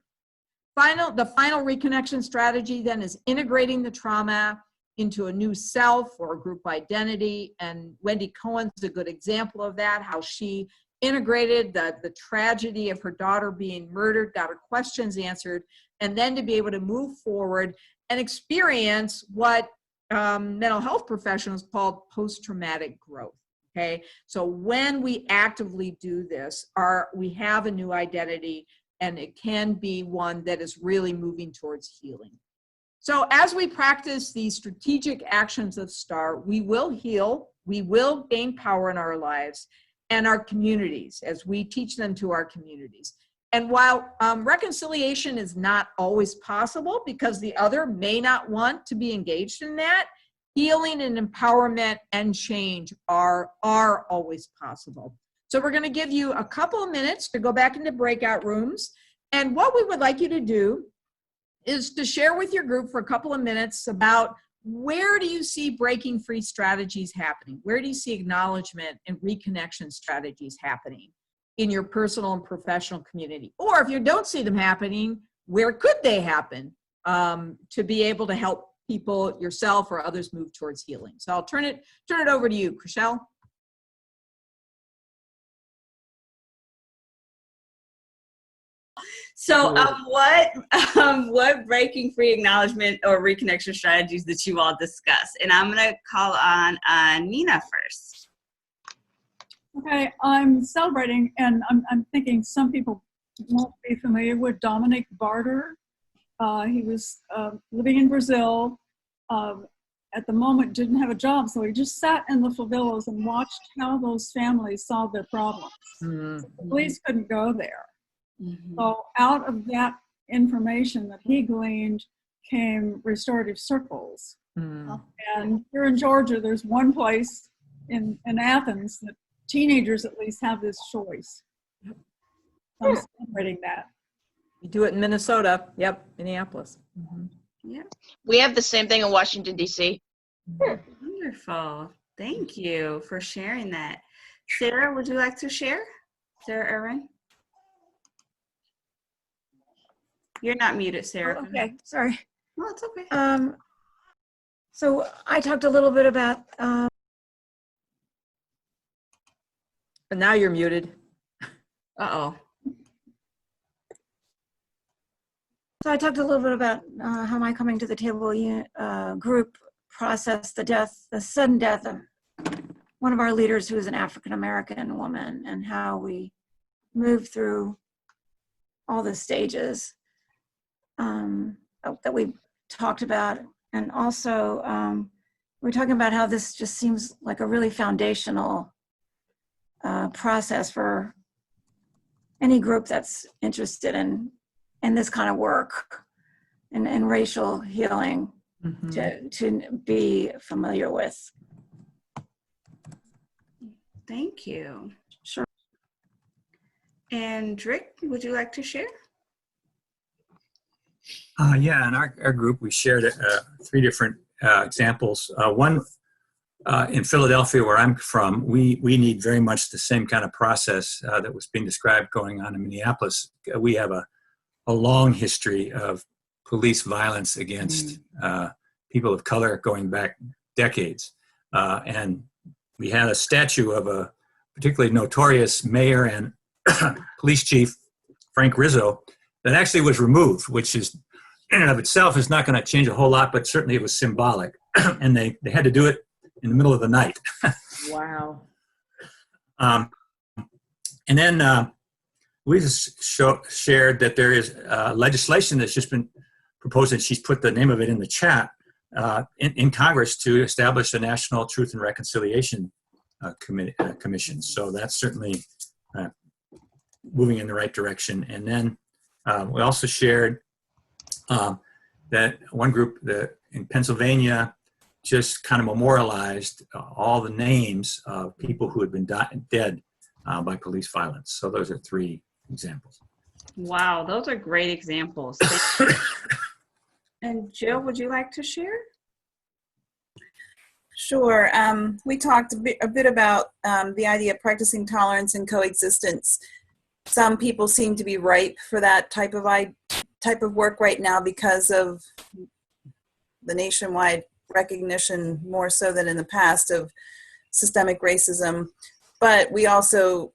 The final reconnection strategy then is integrating the trauma into a new self or a group identity. And Wendy Cohen's a good example of that, how she integrated the tragedy of her daughter being murdered, got her questions answered, and then to be able to move forward and experience what mental health professionals call post-traumatic growth, okay? So when we actively do this, we have a new identity, and it can be one that is really moving towards healing. So as we practice these strategic actions of STAR, we will heal, we will gain power in our lives, and our communities, as we teach them to our communities. And while reconciliation is not always possible because the other may not want to be engaged in that, healing and empowerment and change are always possible. So we're going to give you a couple of minutes to go back into breakout rooms. And what we would like you to do is to share with your group for a couple of minutes about where do you see breaking free strategies happening? Where do you see acknowledgement and reconnection strategies happening in your personal and professional community? Or if you don't see them happening, where could they happen to be able to help people, yourself, or others move towards healing. So I'll turn it over to you, Crixell. So what breaking free acknowledgement or reconnection strategies that you all discuss? And I'm gonna call on Nina first. Okay, I'm celebrating, and I'm thinking some people won't be familiar with Dominic Barter. He was living in Brazil. At the moment, didn't have a job, so he just sat in the favelas and watched how those families solved their problems. Mm-hmm. So the police couldn't go there. Mm-hmm. So out of that information that he gleaned came restorative circles. Mm-hmm. And here in Georgia, there's one place in Athens that teenagers at least have this choice. I'm celebrating that. You do it in Minnesota. Yep, Minneapolis. Mm-hmm. Yeah. We have the same thing in Washington, D.C. Wonderful. Thank you for sharing that. Sarah, would you like to share? Sarah Irwin? You're not muted, Sarah. Oh, okay, sorry. No, it's okay. So I talked a little bit about, But now you're muted. Uh-oh. so I talked a little bit about how my coming to the table group processed the sudden death of one of our leaders who was an African-American woman, and how we moved through all the stages that we talked about. And also we're talking about how this just seems like a really foundational process for any group that's interested in this kind of work and racial healing, Mm-hmm. to be familiar with. Thank you. Sure. And Rick, would you like to share? Yeah, in our group, we shared 3 different examples. One, in Philadelphia, where I'm from, we need very much the same kind of process that was being described going on in Minneapolis. We have a long history of police violence against people of color going back decades. And we had a statue of a particularly notorious mayor and police chief, Frank Rizzo, that actually was removed, which is in and of itself is not going to change a whole lot, but certainly it was symbolic. And they had to do it in the middle of the night. Wow. And then we just shared that there is legislation that's just been proposed, and she's put the name of it in the chat, in Congress to establish a National Truth and Reconciliation Commission. So that's certainly moving in the right direction. And then we also shared that one group that in Pennsylvania just kind of memorialized all the names of people who had been dead by police violence. So those are 3 examples. Wow, those are great examples. And Jill, would you like to share? Sure. We talked a bit about the idea of practicing tolerance and coexistence. Some people seem to be ripe for that type of work right now because of the nationwide recognition, more so than in the past, of systemic racism. But we also,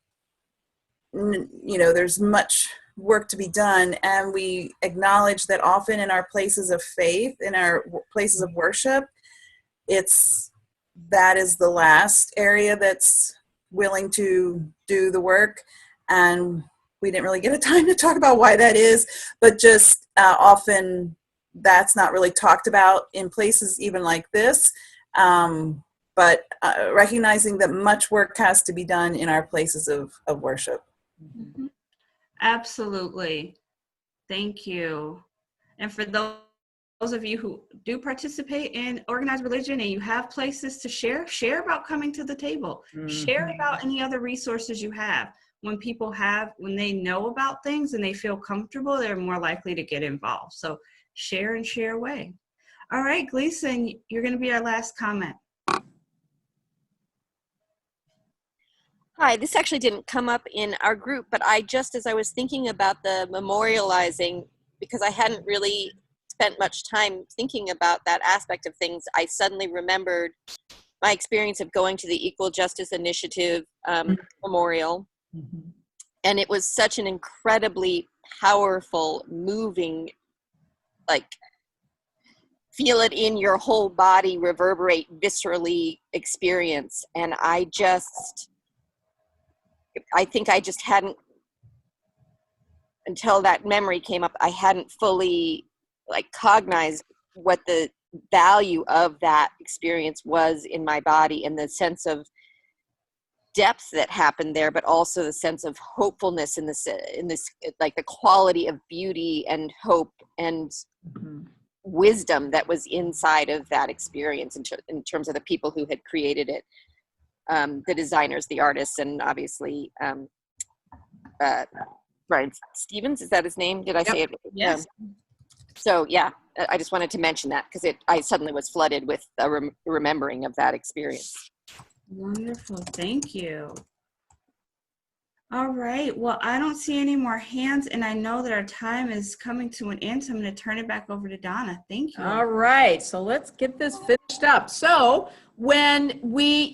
there's much work to be done, and we acknowledge that often in our places of faith, in our places of worship, that is the last area that's willing to do the work. And we didn't really get a time to talk about why that is, but just often that's not really talked about in places even like this. But recognizing that much work has to be done in our places of worship. Mm-hmm. Absolutely. Thank you. And for those of you who do participate in organized religion and you have places to share about coming to the table. Mm-hmm. Share about any other resources you have. When they know about things and they feel comfortable, they're more likely to get involved. So share and share away. All right, Gleason, you're going to be our last comment. Hi, this actually didn't come up in our group, but as I was thinking about the memorializing, because I hadn't really spent much time thinking about that aspect of things, I suddenly remembered my experience of going to the Equal Justice Initiative memorial. Mm-hmm. And it was such an incredibly powerful, moving, like, feel it in your whole body, reverberate viscerally experience. And I think I just hadn't, until that memory came up, I hadn't fully like cognized what the value of that experience was in my body, and the sense of depth that happened there, but also the sense of hopefulness in this like the quality of beauty and hope and wisdom that was inside of that experience in terms of the people who had created it, the designers, the artists, and obviously Brian Stevens, is that his name? Did I say it? Yes. So yeah, I just wanted to mention that because I suddenly was flooded with a remembering of that experience. Wonderful, thank you. All right, well, I don't see any more hands, and I know that our time is coming to an end, so I'm going to turn it back over to Donna. Thank you. All right, so let's get this finished up. So when we,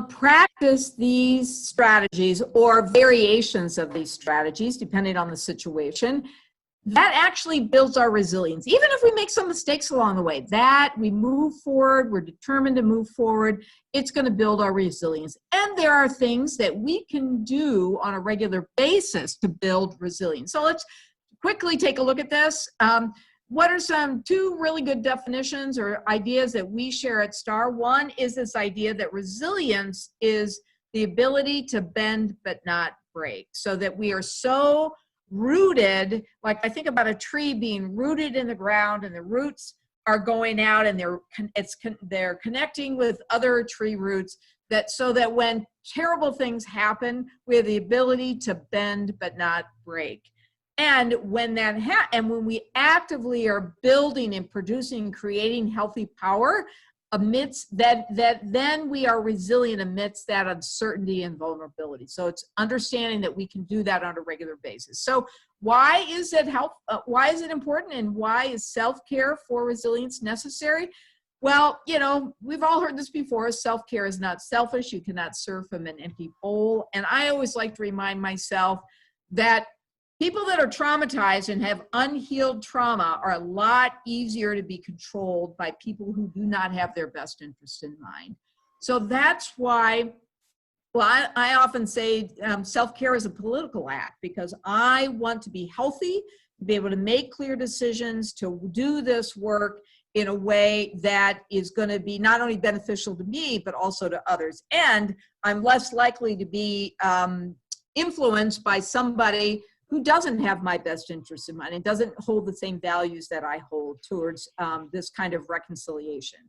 practice these strategies or variations of these strategies, depending on the situation, that actually builds our resilience. Even if we make some mistakes along the way, that we move forward, we're determined to move forward, it's going to build our resilience. And there are things that we can do on a regular basis to build resilience. So let's quickly take a look at this. What are two really good definitions or ideas that we share at STAR? One is this idea that resilience is the ability to bend but not break, so that we are so rooted, like I think about a tree being rooted in the ground and the roots are going out and they're connecting with other tree roots, so that when terrible things happen, we have the ability to bend but not break. And when when we actively are building and producing, creating healthy power amidst then we are resilient amidst that uncertainty and vulnerability. So it's understanding that we can do that on a regular basis. So why is it important, and why is self-care for resilience necessary? Well, we've all heard this before. Self-care is not selfish. You cannot serve from an empty bowl. And I always like to remind myself that people that are traumatized and have unhealed trauma are a lot easier to be controlled by people who do not have their best interest in mind. So that's why, I often say self-care is a political act, because I want to be healthy, to be able to make clear decisions, to do this work in a way that is going to be not only beneficial to me, but also to others. And I'm less likely to be influenced by somebody who doesn't have my best interest in mind and doesn't hold the same values that I hold towards this kind of reconciliation.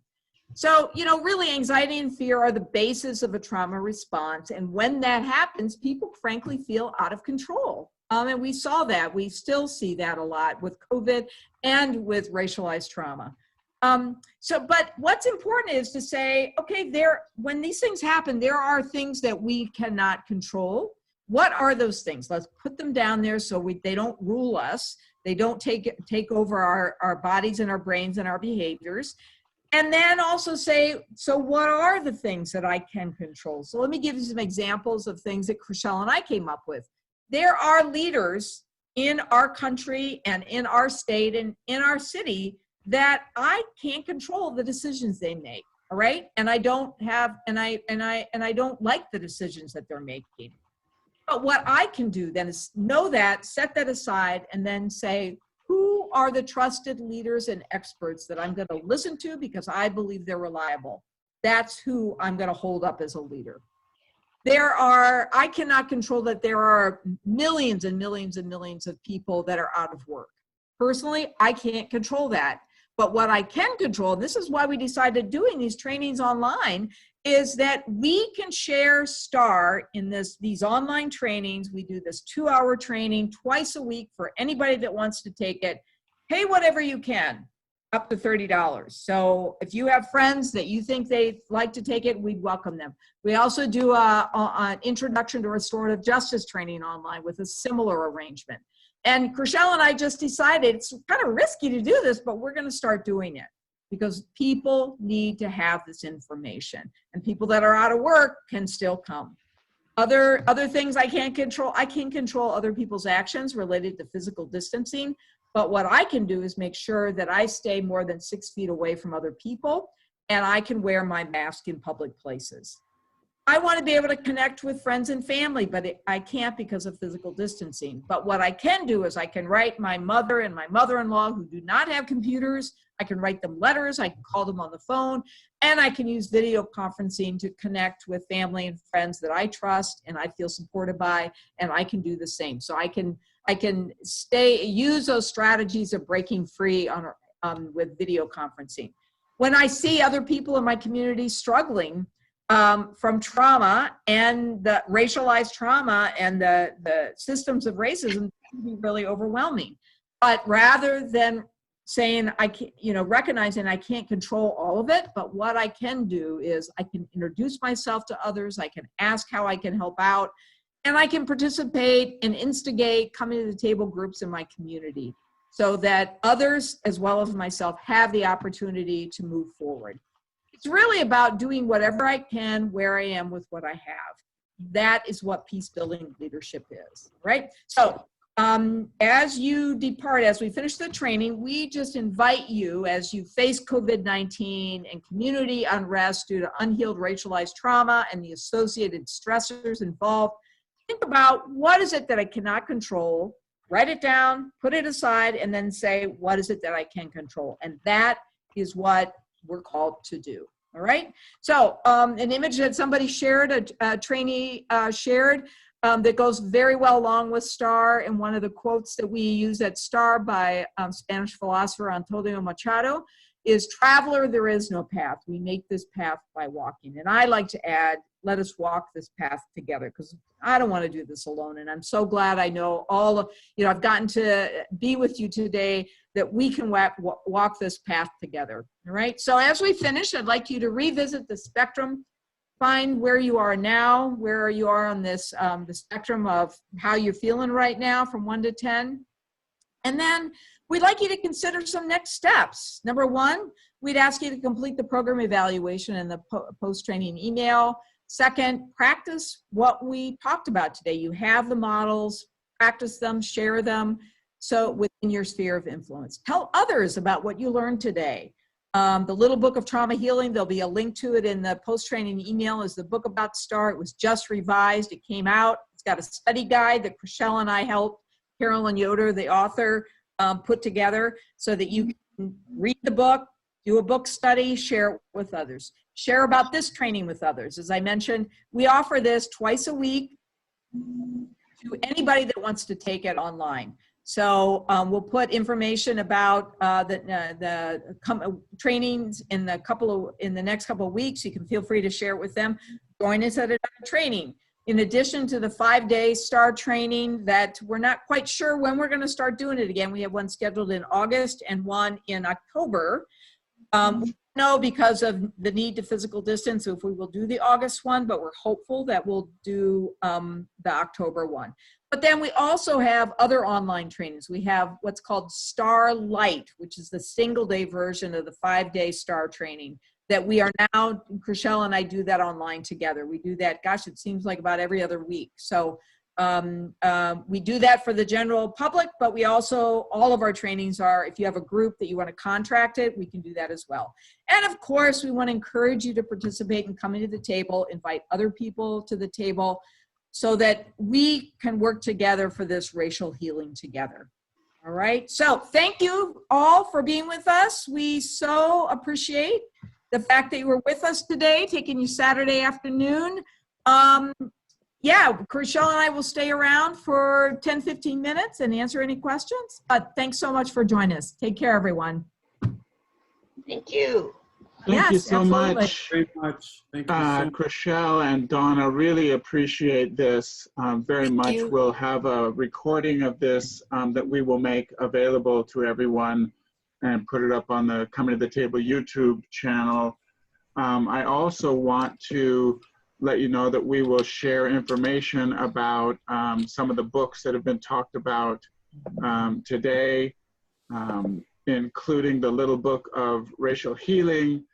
So, really anxiety and fear are the basis of a trauma response. And when that happens, people frankly feel out of control. And we saw that, we still see that a lot with COVID and with racialized trauma. But what's important is to say, okay, when these things happen, there are things that we cannot control. What are those things? Let's put them down there so they don't rule us. They don't take over our bodies and our brains and our behaviors. And then also say, so what are the things that I can control? So let me give you some examples of things that Crixell and I came up with. There are leaders in our country and in our state and in our city that I can't control the decisions they make. All right. And I don't like the decisions that they're making. But what I can do then is know that, set that aside, and then say, who are the trusted leaders and experts that I'm going to listen to because I believe they're reliable? That's who I'm going to hold up as a leader. I cannot control that there are millions and millions and millions of people that are out of work. Personally, I can't control that. But what I can control, and this is why we decided doing these trainings online, is that we can share STAR in these online trainings. We do this 2-hour training twice a week for anybody that wants to take it. Pay whatever you can, up to $30. So if you have friends that you think they'd like to take it, we'd welcome them. We also do an introduction to restorative justice training online with a similar arrangement. And Crixell and I just decided it's kind of risky to do this, but we're going to start doing it because people need to have this information, and people that are out of work can still come. Other things I can't control. I can control other people's actions related to physical distancing, but what I can do is make sure that I stay more than 6 feet away from other people, and I can wear my mask in public places. I want to be able to connect with friends and family, but I can't because of physical distancing. But what I can do is I can write my mother and my mother-in-law who do not have computers. I can write them letters, I can call them on the phone, and I can use video conferencing to connect with family and friends that I trust and I feel supported by, and I can do the same. So I can use those strategies of breaking free with video conferencing. When I see other people in my community struggling from trauma and the racialized trauma and the systems of racism, it can be really overwhelming. But rather than saying I can't, recognizing I can't control all of it, but what I can do is I can introduce myself to others, I can ask how I can help out, and I can participate and instigate coming to the table groups in my community so that others, as well as myself, have the opportunity to move forward. It's really about doing whatever I can where I am with what I have. That is what peace-building leadership is, right? So as you depart, as we finish the training, we just invite you, as you face COVID-19 and community unrest due to unhealed racialized trauma and the associated stressors involved, think about what is it that I cannot control, write it down, put it aside, and then say, what is it that I can control? And that is what we're called to do. All right. So an image that somebody shared, a trainee shared, that goes very well along with STAR, and one of the quotes that we use at STAR by Spanish philosopher Antonio Machado is, "Traveler, there is no path. We make this path by walking." And I like to add, let us walk this path together, because I don't want to do this alone. And I'm so glad I know all of, I've gotten to be with you today, that we can walk this path together. All right. So as we finish, I'd like you to revisit the spectrum, find where you are now, where you are on this, the spectrum of how you're feeling right now from 1 to 10. And then we'd like you to consider some next steps. Number one, we'd ask you to complete the program evaluation and the post-training email. Second, practice what we talked about today. You have the models, practice them, share them, so within your sphere of influence. Tell others about what you learned today. The Little Book of Trauma Healing, there'll be a link to it in the post-training email, is the book about STAR. It was just revised, it came out. It's got a study guide that Crixell and I helped Carolyn Yoder, the author, put together so that you can read the book, do a book study, share it with others. Share about this training with others. As I mentioned, we offer this twice a week to anybody that wants to take it online. So we'll put information about the trainings in the next couple of weeks. You can feel free to share it with them. Join us at another training. In addition to the 5-day STAR training that we're not quite sure when we're going to start doing it again. We have one scheduled in August and one in October. We know because of the need to physical distance if we will do the August one, but we're hopeful that we'll do the October one. But then we also have other online trainings. We have what's called STAR Lite, which is the single-day version of the 5-day STAR training that we are now, Crixell and I do that online together. We do that, gosh, it seems like about every other week. So we do that for the general public, but we also, all of our trainings are, if you have a group that you want to contract it, we can do that as well. And of course, we want to encourage you to participate and come into the table, invite other people to the table, so that we can work together for this racial healing together. All right, so thank you all for being with us. We so appreciate the fact that you were with us today, taking you Saturday afternoon. Yeah, Crixell and I will stay around for 10-15 minutes and answer any questions, but thanks so much for joining us. Take care, everyone. Thank you. Thank you so absolutely. much. Very much. Thank you so much. Crixell and Donna, really appreciate this very much. you. We'll have a recording of this that we will make available to everyone and put it up on the Coming to the Table YouTube channel. I also want to let you know that we will share information about some of the books that have been talked about today, including the little book of racial healing,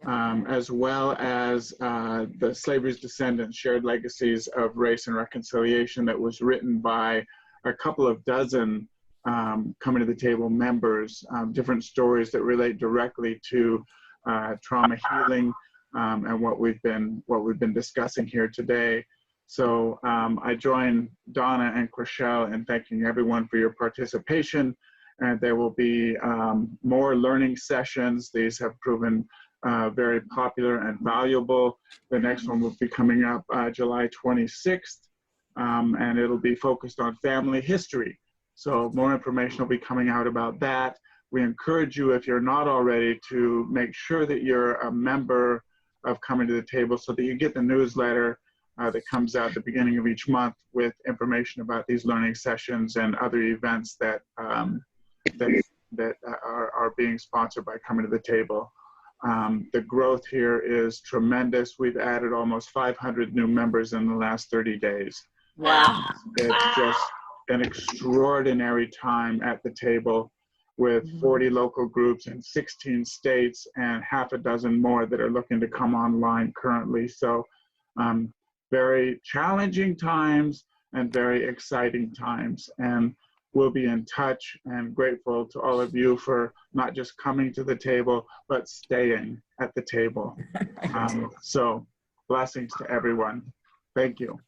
as well as the Slavery's Descendants, Shared Legacies of Race and Reconciliation, that was written by a couple of dozen Coming to the Table members, different stories that relate directly to trauma healing and what we've been discussing here today. So I join Donna and Crixell in thanking everyone for your participation, and there will be more learning sessions. These have proven very popular and valuable. The next one will be coming up July 26th, and it'll be focused on family history. So more information will be coming out about that. We encourage you, if you're not already, to make sure that you're a member of Coming to the Table so that you get the newsletter that comes out at the beginning of each month with information about these learning sessions and other events that are being sponsored by Coming to the Table. The growth here is tremendous. We've added almost 500 new members in the last 30 days. Wow. It's just an extraordinary time at the table, with 40 local groups in 16 states and half a dozen more that are looking to come online currently. So very challenging times and very exciting times. And we'll be in touch, and grateful to all of you for not just coming to the table, but staying at the table. So blessings to everyone. Thank you.